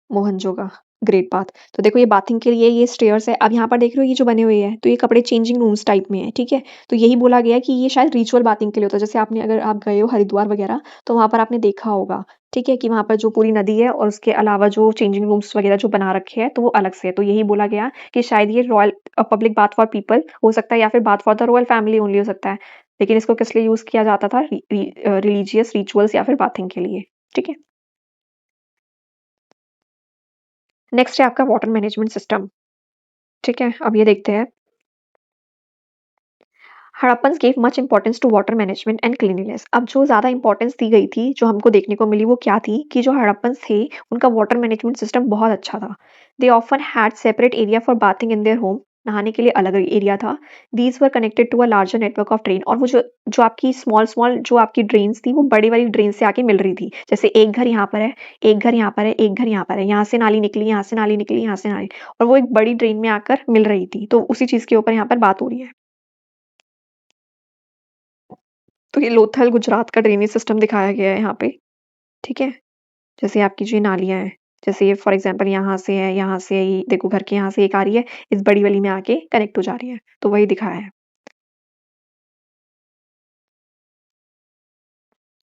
मोहनजो का ग्रेट बाथ। तो देखो ये बाथिंग के लिए ये स्टेयर्स है। अब यहाँ पर देख रहे हो ये जो बने हुए हैं, तो ये कपड़े चेंजिंग रूम्स टाइप में है, ठीक है? तो यही बोला गया है कि ये शायद रिचुअल बाथिंग के लिए होता है। जैसे आपने अगर आप गए हो हरिद्वार वगैरह, तो वहाँ पर आपने देखा होगा, ठीक है? कि वहाँ पर जो पूरी नदी है और उसके अलावा जो चेंजिंग रूम्स वगैरह जो बना रखे हैं, तो वो अलग से है। तो यही बोला गया कि शायद ये पब्लिक बाथ फॉर पीपल हो सकता है या फिर bath for the royal family only हो सकता है। लेकिन इसको किस लिए यूज़ किया जाता था? रिलीजियस रिचुअल्स या फिर बाथिंग के लिए, ठीक है? नेक्स्ट है आपका वाटर मैनेजमेंट सिस्टम, ठीक है? अब ये देखते हैं Harappans gave much importance to water management and cleanliness. अब जो ज़्यादा इंपॉर्टेंस दी गई थी, जो हमको देखने को मिली वो क्या थी कि जो हड़प्पन्स थे, उनका वाटर मैनेजमेंट सिस्टम बहुत अच्छा था। They often had separate area for bathing in their home, नहाने के लिए अलग एरिया था। These were connected to a larger network of drain और वो जो जो आपकी स्मॉल जो आपकी ड्रेन्स थी वो बड़ी वाली ड्रेन से आके मिल रही थी। जैसे एक घर यहाँ पर है, एक घर यहाँ पर है, एक घर यहाँ पर है, यहाँ से नाली निकली, यहाँ से नाली निकली, यहाँ से नाली, और वो एक बड़ी ड्रेन में आकर मिल रही थी। तो उसी चीज़ के ऊपर यहाँ पर बात हो रही है। तो ये लोथल गुजरात का ड्रेनेज सिस्टम दिखाया गया है यहाँ पे, ठीक है? जैसे आपकी जो ये नालियाँ हैं, जैसे ये फॉर एग्ज़ाम्पल यहाँ से ये देखो घर के यहाँ से एक आ रही है, इस बड़ी वाली में आके कनेक्ट हो जा रही है, तो वही दिखाया है।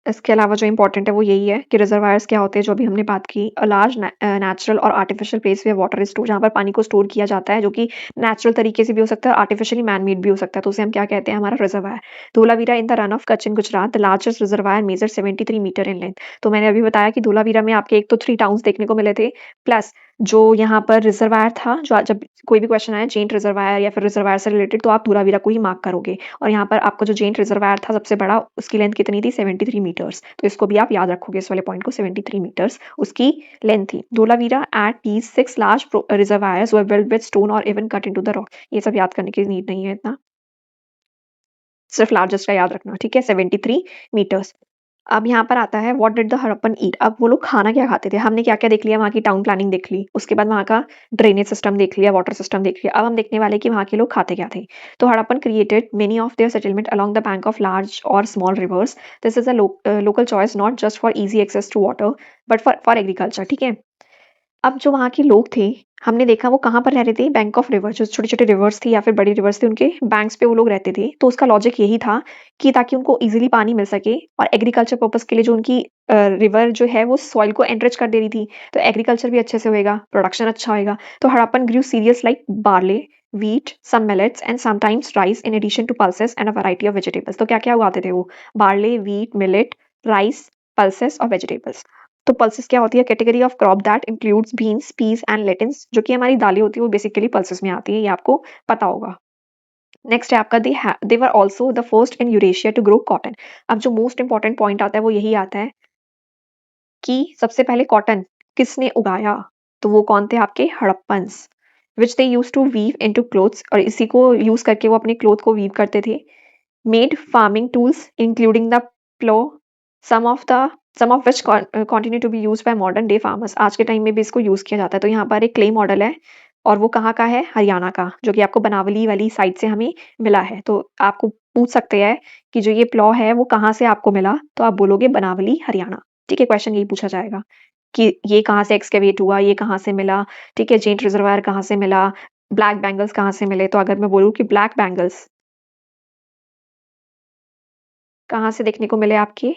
इसके अलावा जो इम्पोर्टेंट है वो यही है कि रिजर्वायर्स क्या होते हैं, जो अभी हमने बात की, अ लार्ज नेचुरल और artificial place where water is stored, जहाँ पर पानी को स्टोर किया जाता है, जो कि नेचुरल तरीके से भी हो सकता है और आर्टिफिशियली मैन मेड भी हो सकता है, तो उसे हम क्या कहते हैं, हमारा reservoir. Dholavira in the Rann of Kutch in Gujarat, the largest reservoir measure 73 metre in length. तो मैंने अभी बताया कि धोलावीरा में आपके एक तो 3 टाउन्स देखने को मिले थे, प्लस जो यहाँ पर रिजर्वायर था, जो जब कोई भी क्वेश्चन आया जेंट रिजर्वायर या फिर रिजर्वायर से रिलेटेड, तो आप धोलावीरा को ही मार्क करोगे। और यहाँ पर आपका जो जेंट रिजर्वायर था सबसे बड़ा, उसकी लेंथ कितनी थी, 73 मीटर्स। तो इसको भी आप याद रखोगे, इस वाले पॉइंट को, 73 मीटर्स उसकी लेंथ थी। Dholavira at these 6 large reservoirs were built with stone और even cut into the rock. ये सब याद करने की नीड नहीं है इतना, सिर्फ लार्जेस्ट का याद रखना, ठीक है, 73 मीटर्स। अब यहाँ पर आता है व्हाट डिड द हड़प्पन ईट। अब वो लोग खाना क्या खाते थे, हमने क्या क्या देख लिया, वहाँ की टाउन प्लानिंग देख ली, उसके बाद वहाँ का ड्रेनेज सिस्टम देख लिया, वाटर सिस्टम देख लिया। अब हम देखने वाले कि वहाँ के लोग खाते क्या थे। तो Harappan created many of their settlement along the bank of large और small rivers. This is a local choice not just for easy access to water but for agriculture, ठीक है। अब जो वहाँ के लोग थे, हमने देखा वो कहाँ पर रह रहे थे, बैंक ऑफ रिवर, जो छोटे-छोटे रिवर्स थी या फिर बड़ी रिवर्स थी, उनके बैंक्स पे वो लोग रहते थे। तो उसका लॉजिक यही था कि ताकि उनको ईज़िली पानी मिल सके, और एग्रीकल्चर पर्पज़ के लिए जो उनकी रिवर जो है वो सॉइल को एनरिच कर दे रही थी, तो एग्रीकल्चर भी अच्छे से होएगा, प्रोडक्शन अच्छा होएगा। तो Harappan grew cereals like barley, wheat, some millets and sometimes rice in addition to pulses and a variety of vegetables. तो क्या-क्या उगाते थे वो? Barley, wheat, millet, rice, pulses और वेजिटेबल्स। तो पल्सेस क्या होती है, category of crop that includes beans, peas and lentils, जो कि हमारी दालें होती है वो बेसिकली पल्सेस में आती है, ये आपको पता होगा। नेक्स्ट है आपका they were also the first in Eurasia to grow cotton. अब जो मोस्ट इंपॉर्टेंट पॉइंट आता है वो यही आता है कि सबसे पहले कॉटन किसने उगाया, तो वो कौन थे, आपके Harappans, which they use to weave into clothes, और इसी को यूज करके वो अपने क्लोथ को वीव करते थे। Made farming tools, including the plow, some of the some of which continue to be used by modern day farmers। आज के टाइम में भी इसको यूज किया जाता है। तो यहाँ पर एक क्ले मॉडल है, और वो कहाँ का है, हरियाणा का, जो कि आपको बनावली वाली साइड से हमें मिला है। तो आपको पूछ सकते हैं कि जो ये प्लॉ है वो कहाँ से आपको मिला, तो आप बोलोगे बनावली हरियाणा, ठीक है। क्वेश्चन यही पूछा जाएगा कि ये कहाँ से एक्सकेवेट हुआ, ये कहाँ से मिला, ठीक है। जेंट रिजर्वायर कहाँ से मिला, ब्लैक बैंगल्स कहाँ से मिले। तो अगर मैं बोलूँ कि ब्लैक बैंगल्स कहाँ से देखने को मिले, आपके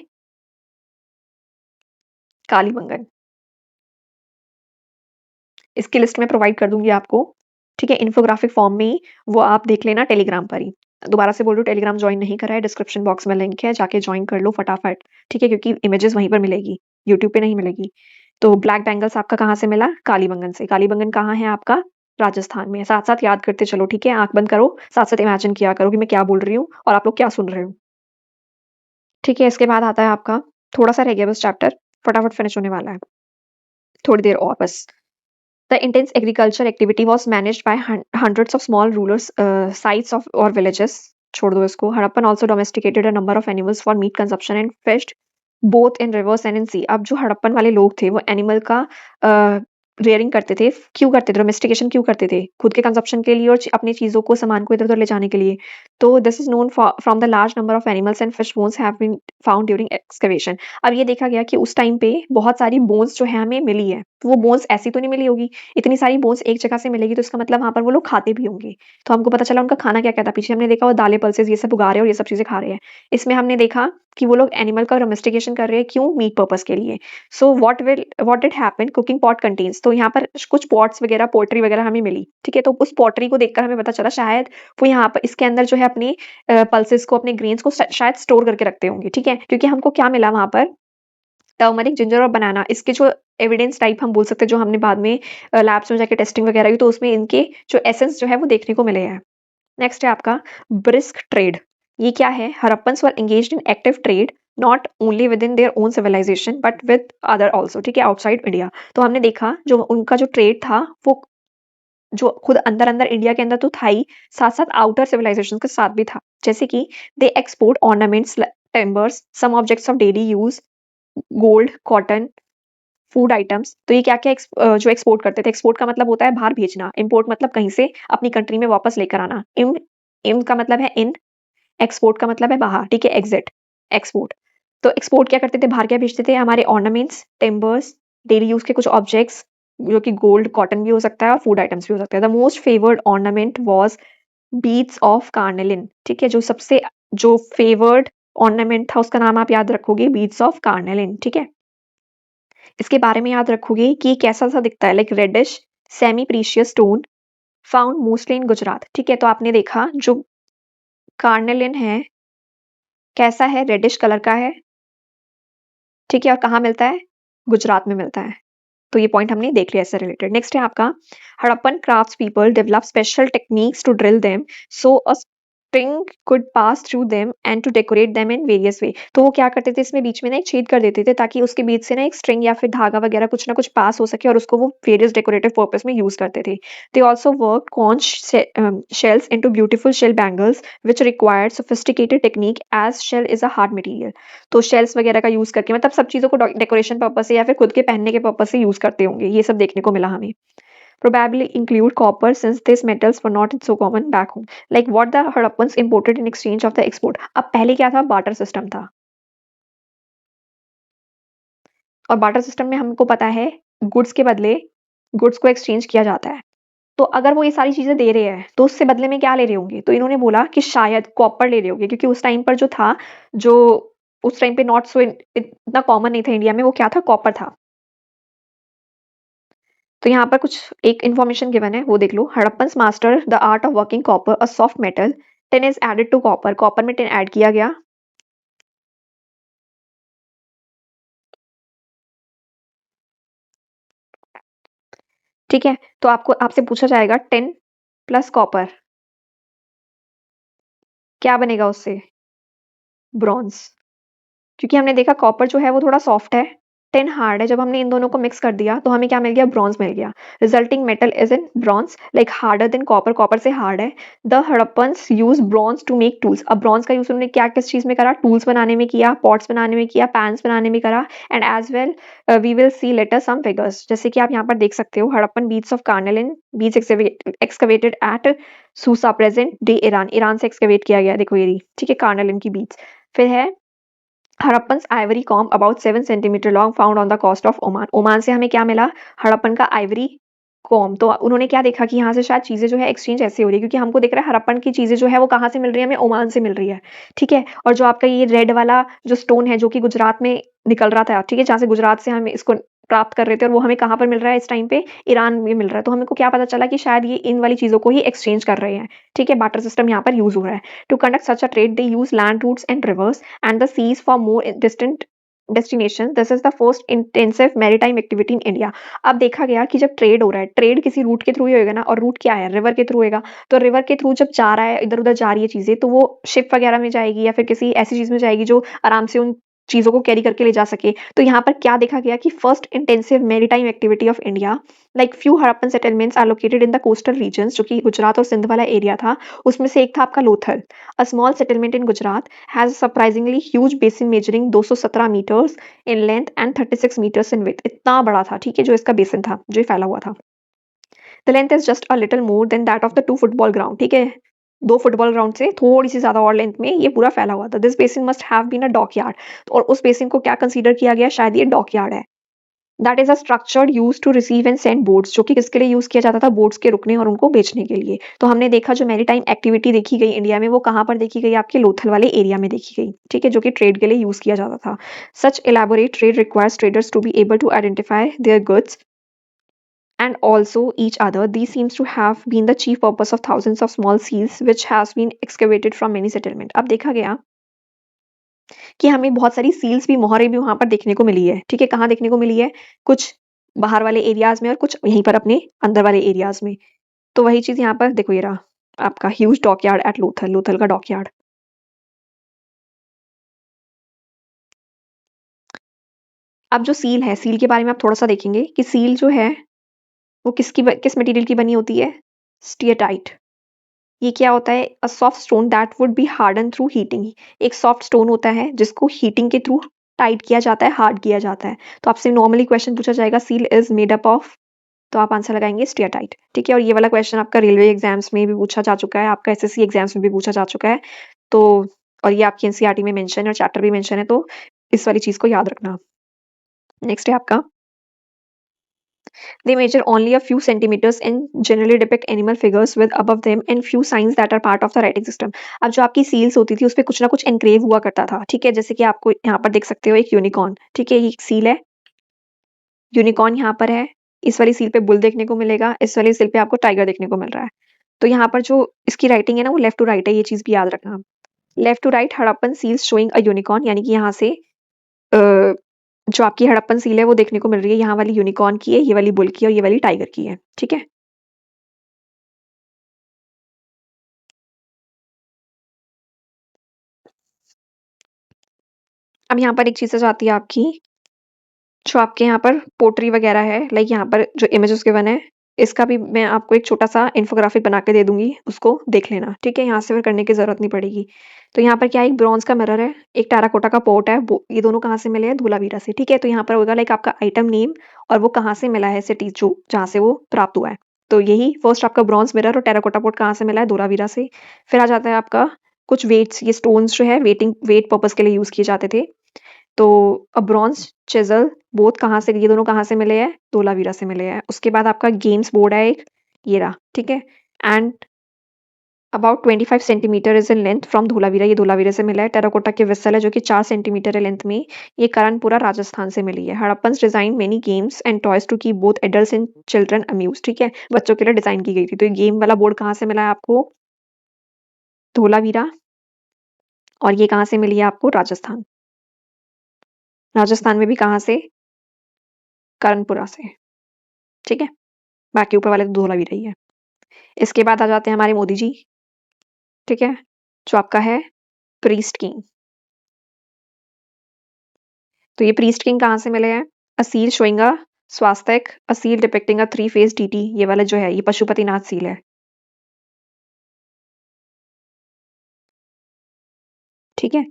कालीबंगन, इसकी लिस्ट मैं प्रोवाइड कर दूँगी आपको, ठीक है, इन्फोग्राफिक फॉर्म में ही, वो आप देख लेना टेलीग्राम पर ही। दोबारा से बोल रही हूँ, टेलीग्राम जॉइन नहीं करा है, डिस्क्रिप्शन बॉक्स में लिंक है, जाके जॉइन कर लो फटाफट, ठीक है, क्योंकि इमेजेस वहीं पर मिलेगी, यूट्यूब पे नहीं मिलेगी। तो ब्लैक बैंगल्स आपका कहाँ से मिला, कालीबंगन से। कालीबंगन कहाँ है आपका, राजस्थान में। साथ-साथ याद करते चलो, ठीक है, आँख बंद करो, साथ-साथ इमेजिन किया करो कि मैं क्या बोल रही हूँ और आप लोग क्या सुन रहे हो, ठीक है। इसके बाद आता है आपका, थोड़ा-सा रह गया बस चैप्टर, फटाफट फिनिश होने वाला है, थोड़ी देर और बस। The intense agriculture activity was managed by hundreds of small rulers, sites of or villages. छोड़ दो इसको। Harappan also domesticated a number of animals for meat consumption and fished both in rivers and in sea। अब जो हड़प्पन वाले लोग थे वो animal का रेयरिंग करते थे। क्यों करते थे, डोमेस्टिकेशन क्यों करते थे, खुद के कंजप्शन के लिए और अपनी चीजों को, सामान को इधर उधर ले जाने के लिए। तो this is known from the large number of animals and fish bones have been found during excavation. अब ये देखा गया कि उस टाइम पे बहुत सारी बोन्स जो है हमें मिली है, तो वो बोन्स ऐसी तो नहीं मिली होगी, इतनी सारी बोन्स एक जगह से मिलेगी, तो इसका मतलब वहां पर वो लोग खाते भी होंगे। तो हमको पता चला उनका खाना क्या क्या था। पीछे हमने देखा वो दालें, पल्सेस, ये सब उगा रहे हैं और ये सब चीजें खा रहे हैं। इसमें हमने देखा कि वो लोग एनिमल का डोमेस्टिकेशन कर रहे हैं, क्यों, मीट पर्पस के लिए। So what did happen, cooking pot contains, तो यहाँ पर कुछ पॉट्स वगैरह, पोट्री वगैरह हमें मिली, ठीक है। तो उस पोट्री को देखकर हमें पता चला शायद वो यहाँ पर इसके अंदर जो है अपने पल्सेस को, अपने ग्रेन्स को शायद स्टोर करके रखते होंगे, ठीक है। क्योंकि हमको क्या मिला वहां पर, टर्मरिक, जिंजर और बनाना, इसके जो एविडेंस टाइप हम बोल सकते हैं, जो हमने बाद में लैब्स में जाके टेस्टिंग वगैरह की, तो उसमें इनके जो एसेंस जो है वो देखने को मिले हैं। नेक्स्ट है आपका ब्रिस्क ट्रेड। ये क्या है, Harappans were engaged in active trade not only within their own civilisation but with other also, ठीक है, आउटसाइड इंडिया। तो हमने देखा जो उनका जो ट्रेड था वो जो खुद अंदर अंदर इंडिया के अंदर तो था ही, साथ साथ आउटर सिविलाइजेशन के साथ भी था। जैसे कि they export ornaments, timbers, some objects of daily use, gold, cotton, food items. तो ये क्या क्या जो एक्सपोर्ट करते थे, एक्सपोर्ट का मतलब होता है बाहर भेजना, इम्पोर्ट मतलब कहीं से अपनी कंट्री में वापस लेकर आना। इम इम का मतलब है इन, एक्सपोर्ट का मतलब है बाहर, ठीक है, एग्जिट, एक्सपोर्ट। तो एक्सपोर्ट क्या करते थे, बाहर क्या भेजते थे, हमारे ऑर्नामेंट्स, टिम्बर्स, डेली यूज के कुछ ऑब्जेक्ट्स, जो कि गोल्ड, कॉटन भी हो सकता है और फूड आइटम्स भी हो सकता है। The most favoured ornament was beads of carnelian, ठीक है, जो सबसे जो फेवर्ड ऑर्नामेंट था उसका नाम आप याद रखोगे बीड्स ऑफ कार्नेलिन, ठीक है। इसके बारे में याद रखोगे कि ये कैसा सा दिखता है, like reddish semi precious stone found mostly in Gujarat, ठीक है। तो आपने देखा जो कार्नेलिन है कैसा है, रेडिश कलर का है, ठीक है। और कहाँ मिलता है, गुजरात में मिलता है। तो ये पॉइंट हमने देख लिया इससे रिलेटेड। नेक्स्ट है आपका Harappan crafts people develop special techniques to drill them so a string could pass through them and to decorate them in various way. तो वो क्या करते थे, इसमें बीच में ना एक छेद कर देते थे ताकि उसके बीच से ना एक स्ट्रिंग या फिर धागा वगैरह कुछ ना कुछ पास हो सके और उसको वो वेरियस डेकोरेटिव पर्पस में यूज करते थे। They also work conch shells into beautiful shell bangles which required sophisticated technique as shell is a hard material। तो शेल्स वगैरह का यूज करके मतलब सब चीजों को डेकोरेशन पर्पस से या फिर खुद के पहनने के पर्पस से यूज करते होंगे, ये सब देखने को मिला हमें। Probably include copper since these metals were not so common back home। Like what the Hadappans imported in exchange of the export। अब पहले क्या था, बार्टर सिस्टम था, और बार्टर सिस्टम में हमको पता है गुड्स के बदले गुड्स को एक्सचेंज किया जाता है। तो अगर वो ये सारी चीजें दे रहे हैं तो उससे बदले में क्या ले रहे होंगे, तो इन्होंने बोला कि शायद कॉपर ले रहे होंगे, क्योंकि उस टाइम पर जो था, जो उस टाइम पे नॉट सो इतना कॉमन नहीं था इंडिया में, वो क्या था, कॉपर था। तो यहाँ पर कुछ एक इन्फॉर्मेशन गिवन है वो देख लो। Harappans master the art of working copper a soft metal, tin is added to copper, copper में टिन ऐड किया गया। ठीक है, तो आपको आपसे पूछा जाएगा टिन प्लस कॉपर क्या बनेगा उससे, ब्रॉन्ज। क्योंकि हमने देखा कॉपर जो है वो थोड़ा सॉफ्ट है, टिन हार्ड है, जब हमने इन दोनों को मिक्स कर दिया तो हमें क्या मिल गया, ब्रॉन्ज मिल गया। Resulting metal is in bronze, like harder than copper, copper से हार्ड है। The Harappans use bronze to make tools. अब ब्रॉन्ज का यूज उन्होंने क्या किस चीज में करा, टूल्स बनाने में किया, पॉट्स बनाने में किया, पैन्स बनाने में करा। And as well we will see later some figures, जैसे कि आप यहाँ पर देख सकते हो Harappan beads of carnelian beads excavated at Susa present day Iran, Iran से एक्सकवेट किया गया, देखो ये, ठीक है, कार्नेलिन की बीट्स। फिर है Harappans ivory comb about 7 centimetre long found on the coast of Oman, Oman से हमें क्या मिला, हड़प्पन का आइवरी कॉम्ब। तो उन्होंने क्या देखा कि यहाँ से शायद चीजें जो है एक्सचेंज ऐसे हो रही है, क्योंकि हमको दिख रहा है हड़प्पन की चीजें जो है वो कहाँ से मिल रही है, हमें ओमान से मिल रही है, ठीक है। और जो आपका ये रेड वाला जो स्टोन है जो कि गुजरात में निकल रहा था, ठीक है, जहाँ से गुजरात से हम इसको प्राप्त कर रहे थे, और वो हमें कहाँ पर मिल रहा है इस टाइम पे, ईरान में मिल रहा है। तो हमको क्या पता चला कि शायद ये इन वाली चीजों को ही एक्सचेंज कर रहे हैं, ठीक है, बार्टर सिस्टम यहाँ पर यूज हो रहा है। To conduct such a trade they use land routes and rivers and the seas for more distant destination, this is the first intensive maritime activity in India. अब देखा गया कि जब ट्रेड हो रहा है, ट्रेड किसी रूट के थ्रू ही होएगा ना, और रूट क्या है, रिवर के थ्रू होएगा। तो रिवर के थ्रू जब जा रहा है, इधर उधर जा रही है चीजें, तो वो शिप वगैरह में जाएगी या फिर किसी ऐसी चीज में जाएगी जो आराम से उन चीजों को कैरी करके ले जा सके। तो यहाँ पर क्या देखा गया कि first intensive maritime activity of India, like few Harappan settlements are located in the coastal regions, जो कि गुजरात और सिंध वाला एरिया था, उसमें से एक था आपका Lothal. A small settlement in Gujarat has surprisingly huge basin measuring 217 metres in length and 36 metres in width, इतना बड़ा था, ठीक है, जो इसका बेसिन था, जो ये फैला हुआ था। The length is just a little more than that of the 2 football ground, ठीक है, 2 फुटबॉल ग्राउंड से थोड़ी सी ज्यादा और लेंथ में ये पूरा फैला हुआ था। This basin must have been a dock yard, और उस बेसिन को क्या कंसीडर किया गया, शायद ये डॉक यार्ड है। That is a structure use to receive and send boats, जो कि किसके लिए यूज किया जाता था, बोट्स के रुकने और उनको बेचने के लिए। तो हमने देखा जो मैरीटाइम एक्टिविटी देखी गई इंडिया में, वो कहाँ पर देखी गई, आपके लोथल वाले एरिया में देखी गई, ठीक है, जो कि ट्रेड के लिए यूज किया जाता था। सच elaborate trade requires traders to be able to identify their goods and also each other. These seems to have been the chief purpose of thousands of small seals which has been excavated from many settlement। अब देखा गया कि हमें बहुत सारी seals भी, मोहरें भी वहां पर देखने को मिली है, ठीक है, कहाँ देखने को मिली है, कुछ बाहर वाले एरियाज में और कुछ यहीं पर अपने अंदर वाले एरियाज में। तो वही चीज यहाँ पर देखो, ये रहा आपका huge dockyard at Lothal, Lothal का डॉकयार्ड। अब जो सील है, सील के बारे में आप थोड़ा सा देखेंगे कि सील जो है वो किस मटेरियल की बनी होती है, स्टीयरटाइट। ये क्या होता है, a soft stone that would be harden through heating. एक सॉफ्ट स्टोन होता है जिसको हीटिंग के थ्रू टाइट किया जाता है, हार्ड किया जाता है। तो आपसे नॉर्मली क्वेश्चन पूछा जाएगा seal is made up of, तो आप आंसर लगाएंगे स्टीयरटाइट, ठीक है। और ये वाला क्वेश्चन आपका रेलवे एग्जाम्स में भी पूछा जा चुका है, आपका एसएससी एग्जाम्स में भी पूछा जा चुका है। तो और ये आपकी एनसीईआरटी में मेंशन है और चैप्टर भी मेंशन है, तो इस वाली चीज को याद रखना। नेक्स्ट है आपका They measure only a few centimeters and generally depict animal figures with above them and few signs that are part of the writing system. अब जो आपकी सील्स होती थी उस पे कुछ ना कुछ एनक्रेव हुआ करता था, ठीक है? जैसे कि आपको यहाँ पर देख सकते हो एक यूनिकॉर्न, ठीक है? ये एक सील है, यूनिकॉर्न यहाँ पर है, इस वाली सील पे बुल देखने को मिलेगा, इस वाली सील पे आपको टाइगर देखने को मिल रहा है। तो यहाँ पर जो इसकी राइटिंग है ना वो लेफ्ट टू राइट है, ये चीज़ भी याद रखना। Left to right Harappan seals showing a unicorn, यानी कि यहाँ से जो आपकी हड़प्पन सील है वो देखने को मिल रही है, यहाँ वाली यूनिकॉर्न की है, ये वाली बुल की है और ये वाली टाइगर की है, ठीक है? अब यहाँ पर एक चीज़ आ जाती है आपकी, जो आपके यहाँ पर पोट्री वगैरह है, लाइक यहाँ पर जो इमेजेस गिवन है, इसका भी मैं आपको एक छोटा-सा इन्फोग्राफिक बना के दे दूँगी, उसको देख लेना, ठीक है? यहाँ से फिर करने की ज़रूरत नहीं पड़ेगी। तो यहाँ पर क्या है, एक ब्रॉन्ज़ का मिरर है, एक टेराकोटा का पॉट है, वो ये दोनों कहाँ से मिले हैं? धोलावीरा से, ठीक है? तो यहाँ पर होगा लाइक आपका आइटम नेम और वो कहाँ से मिला है सिटी जो जहाँ से वो प्राप्त हुआ है। तो यही फर्स्ट आपका ब्रॉन्ज़ मिरर और टेराकोटा पॉट कहाँ से मिला है? धोलावीरा से। फिर आ जाता है आपका कुछ वेट्स, ये स्टोन्स जो है वेट पर्पज़ के लिए यूज़ किए जाते थे। तो ब्रॉन्ज चिज़ल बोथ कहाँ से, ये दोनों कहाँ से मिले हैं? धोलावीरा से मिले हैं। उसके बाद आपका गेम्स बोर्ड है एक, ये रहा, ठीक है? And about 25 centimetre is in length from Dholavira, ये धोलावीरा से मिला है। टेराकोटा की वेसल है जो कि 4 सेंटीमीटर है लेंथ में, ये कानपुरा राजस्थान से मिली है। Harappans design many games and toys to keep both adults and children amused, ठीक है? बच्चों के लिए डिज़ाइन की गई थी। तो ये गेम वाला बोर्ड कहाँ से मिला है आपको? धोलावीरा। और ये कहाँ से मिली है आपको? राजस्थान। राजस्थान में भी कहाँ से? कानपुरा से, ठीक है? बाकी ऊपर वाले तो धोलावीरा ही है। इसके बाद आ जाते हैं हमारे मोदी जी, ठीक है? जो आपका है प्रीस्ट किंग। तो ये प्रीस्ट किंग कहाँ से मिले हैं? A seal showing a swastika, a seal depicting a three face deity, ये वाला जो है ये पशुपतिनाथ सील है, ठीक है?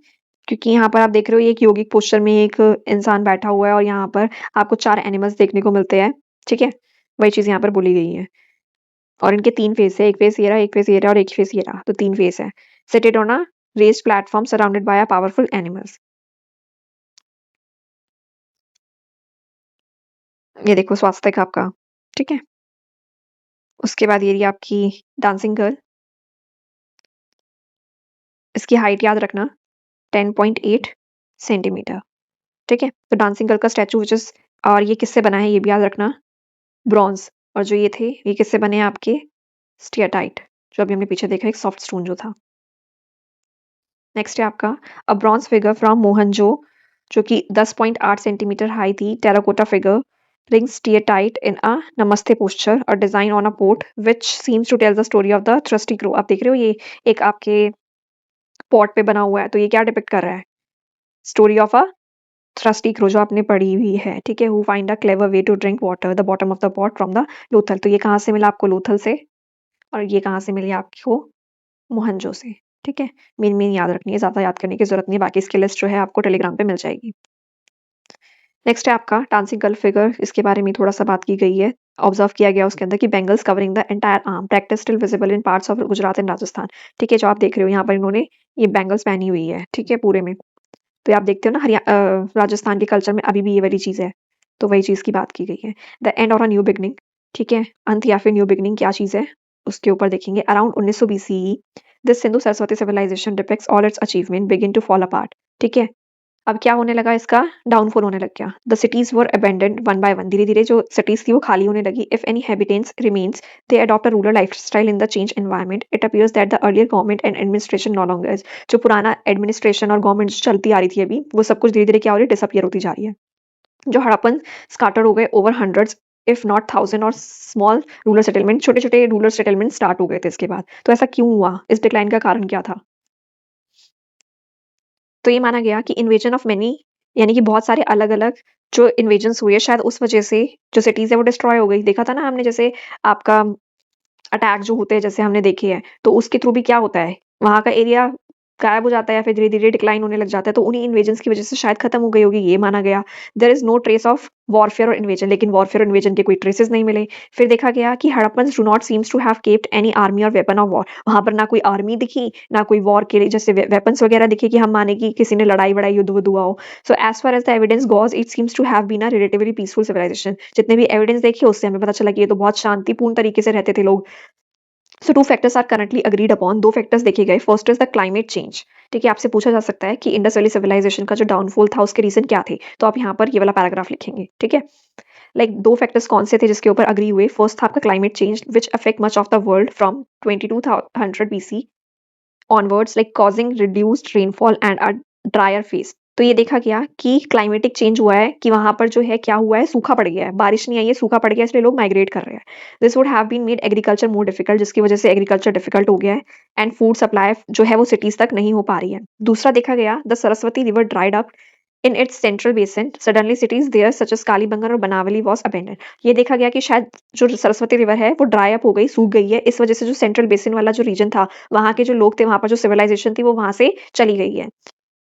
क्योंकि यहाँ पर आप देख रहे हो ये एक योगिक पोस्चर में एक इंसान बैठा हुआ है और यहाँ पर आपको 4 एनिमल्स देखने को मिलते हैं, ठीक है? वही चीज़ यहाँ पर बोली गई है। और इनके 3 फेस है, एक फेस ये रहा, एक फेस ये रहा और एक फेस ये रहा, तो 3 फेस है। Seated on a raised platform surrounded by a powerful animals. ये देखो स्वास्तिक आपका, ठीक है? उसके बाद ये रही आपकी डांसिंग गर्ल, इसकी हाइट याद रखना 10.8 सेंटीमीटर, ठीक है? तो डांसिंग गर्ल का स्टैचू व्हिच इज़, और ये किससे बना है ये भी याद रखना, ब्रॉन्ज़। और जो ये थे ये किससे बने हैं आपके? स्टेटाइट, जो अभी हमने पीछे देखा एक सॉफ्ट स्टोन जो था। नेक्स्ट है आपका a bronze figure from Mohenjo, जो कि 10.8 सेंटीमीटर हाई थी, terracotta figure ring steatite in a namaste posture और design on a pot which seems to tell the story of the thirsty crow. आप देख रहे हो ये एक आपके पॉट पे बना हुआ है, तो ये क्या डिपिक्ट कर रहा है? Story of a thirsty crow जो आपने पढ़ी हुई है, ठीक है? Who find a clever way to drink water the bottom of the pot from the Lothal. तो ये कहाँ से मिला आपको? लोथल से। और ये कहाँ से मिली आपको? मोहनजो से, ठीक है? मेन-मेन याद रखनी है, ज़्यादा याद करने की ज़रूरत नहीं है, बाकी इसकी लिस्ट जो है आपको टेलीग्राम पे मिल जाएगी। नेक्स्ट है आपका डांसिंग गर्ल फिगर, इसके बारे में थोड़ा-सा बात की गई है। ऑब्जर्व किया गया उसके अंदर कि bangles covering the entire arm, practice still visible in parts of Gujarat and Rajasthan, ठीक है? जो आप देख रहे हो यहाँ पर इन्होंने ये बैंगल्स पहनी हुई है, ठीक है? पूरे में। तो आप देखते हो ना राजस्थान के कल्चर में अभी भी ये वाली चीज़ है, तो वही चीज़ की बात की गई है। The end of a new beginning, ठीक है? अंत या फिर न्यू बिगिनिंग क्या चीज़ है? उसके ऊपर देखेंगे। Around 1900 BCE this Sindhu Saraswati civilisation depicts all its achievement begin to fall apart, ठीक है? अब क्या होने लगा, इसका डाउनफॉल होने लग गया। The cities were abandoned one by one, धीरे-धीरे जो सिटीज़ थी वो खाली होने लगी। If any habitants remains they adopt a rural lifestyle in the change environment. It appears that the earlier government and administration no longer is, जो पुराना administration और गवर्नमेंट जो चलती आ रही थी अभी, वो सब कुछ धीरे-धीरे क्या हो रही है? डिसअपीयर होती जा रही है। जो हड़प्पन स्कैटर्ड हो गए over hundreds if not thousand और स्मॉल रूरल सेटलमेंट, छोटे-छोटे रूरल सेटलमेंट स्टार्ट हो गए थे इसके बाद। तो ऐसा क्यों हुआ? इस डिक्लाइन का कारण क्या था? तो ये माना गया कि इन्वेजन ऑफ मेनी, यानी कि बहुत सारे अलग-अलग जो इन्वेजन्स हुए शायद उस वजह से जो सिटीज़ है वो डिस्ट्रॉय हो गई। देखा था ना हमने, जैसे आपका अटैक जो होते हैं जैसे हमने देखे हैं, तो उसके थ्रू भी क्या होता है? वहाँ का एरिया गायब हो जाता है या फिर धीरे-धीरे डिक्लाइन होने लग जाता है, तो उन्हीं इन्वेजन्स की वजह से शायद खत्म हो गई होगी, ये माना गया। There is no trace of warfare और इन्वेजन, लेकिन वॉरफेयर और इन्वेजन के कोई ट्रेसेस नहीं मिले। फिर देखा गया कि Harappans do not seems to have kept any army और वेपन ऑफ वॉर। वहाँ पर ना कोई आर्मी दिखी, ना कोई वॉर के लिए जैसे वेपन्स वगैरह दिखे कि हम माने कि किसी ने लड़ाई-वड़ाई, युद्ध-वुद्ध हुआ हो। So as far as the evidence goes, it seems to have been a relatively peaceful civilisation. जितने भी एविडेंस देखे उससे हमें पता चला कि ये तो बहुत शांतिपूर्ण तरीके से रहते थे लोग। So 2 factors are currently agreed upon, 2 factors देखे गए। First is the climate change. ठीक है, आपसे पूछा जा सकता है कि इंडस वैली सिविलाइजेशन का जो डाउनफॉल था उसके रीज़न क्या थे? तो आप यहाँ पर ये वाला पैराग्राफ लिखेंगे, ठीक है? लाइक 2 फैक्टर्स कौन से थे जिसके ऊपर एग्री हुए? फर्स्ट था आपका climate change which affect much of the world from 2200 BC onwards, like causing reduced rainfall and a dryer phase. तो ये देखा गया कि क्लाइमेटिक चेंज हुआ है कि वहां पर जो है क्या हुआ है, सूखा पड़ गया है, बारिश नहीं आई है, सूखा पड़ गया है, इसलिए लोग माइग्रेट कर रहे हैं। This would have been made agriculture more difficult, जिसकी वजह से एग्रीकल्चर डिफिकल्ट हो गया है एंड फूड सप्लाई जो है वो सिटीज तक नहीं हो पा रही है। दूसरा देखा गया, the Saraswati river dried up in its central basin, suddenly cities there such as Kalibangan और बनावली वॉज अबेंडन। ये देखा गया कि शायद जो सरस्वती रिवर है वो ड्राई अप हो गई, सूख गई है, इस वजह से जो सेंट्रल बेसिन वाला जो रीजन था, वहाँ के जो लोग थे, वहाँ पर जो सिविलाइजेशन थी वो वहाँ से चली गई है।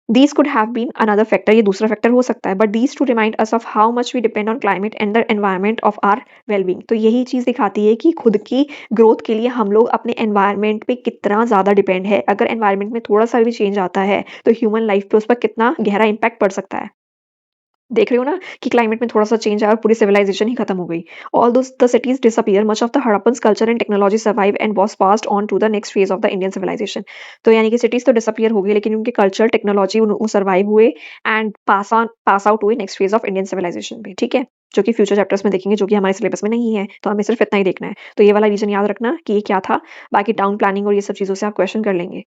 These could have been another factor, ये दूसरा फैक्टर हो सकता है, but these two remind us of how much we depend on climate and the environment of our well-being। तो यही चीज़ दिखाती है कि खुद की ग्रोथ के लिए हम लोग अपने एनवायरनमेंट पे कितना ज़्यादा डिपेंड है। अगर एनवायरनमेंट में थोड़ा सा भी चेंज आता है तो ह्यूमन लाइफ पे उस पर कितना गहरा इम्पैक्ट पड़ सकता है। देख रहे हो ना कि क्लाइमेट में थोड़ा सा चेंज आया और पूरी सिविलाइजेशन ही खत्म हो गई। All those the cities disappear, much of the Harappans culture and technology survive and was passed on to the next phase of the Indian civilisation. तो यानी कि सिटीज तो डिसअपीयर हो गई लेकिन उनके कल्चर टेक्नोलॉजी वो सर्वाइव हुए एंड पास आउट हुए next phase of Indian civilisation भी। ठीक है, जो कि फ्यूचर चैप्टर्स में देखेंगे, जो कि हमारे सिलेबस में नहीं है, तो हमें सिर्फ इतना ही देखना है। तो ये वाला रीजन याद रखना कि ये क्या था। बाकी टाउन प्लानिंग और ये सब चीजों से आप क्वेश्चन कर लेंगे।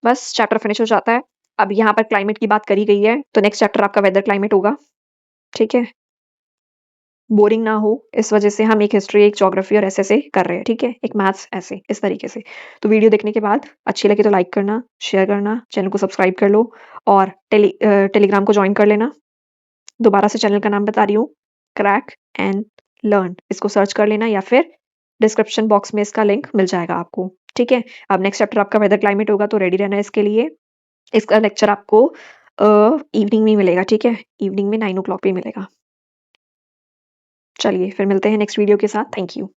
बस चैप्टर फिनिश हो जाता है। अब यहाँ पर क्लाइमेट की बात करी गई है तो नेक्स्ट चैप्टर आपका वेदर क्लाइमेट होगा। ठीक है, बोरिंग ना हो इस वजह से हम एक हिस्ट्री, एक ज्योग्राफी और ऐसे कर रहे हैं। ठीक है, एक मैथ्स ऐसे इस तरीके से। तो वीडियो देखने के बाद अच्छी लगे तो लाइक करना, शेयर करना, चैनल को सब्सक्राइब कर लो और टेलीग्राम को ज्वाइन कर लेना। दोबारा से चैनल का नाम बता रही हूँ, क्रैक एंड लर्न। इसको सर्च कर लेना या फिर डिस्क्रिप्शन बॉक्स में इसका लिंक मिल जाएगा आपको। ठीक है, अब नेक्स्ट चैप्टर आपका वेदर क्लाइमेट होगा तो रेडी रहना है इसके लिए। इसका लेक्चर आपको इवनिंग में मिलेगा। ठीक है, इवनिंग में 9 o'clock पे मिलेगा। चलिए फिर मिलते हैं नेक्स्ट वीडियो के साथ। Thank you.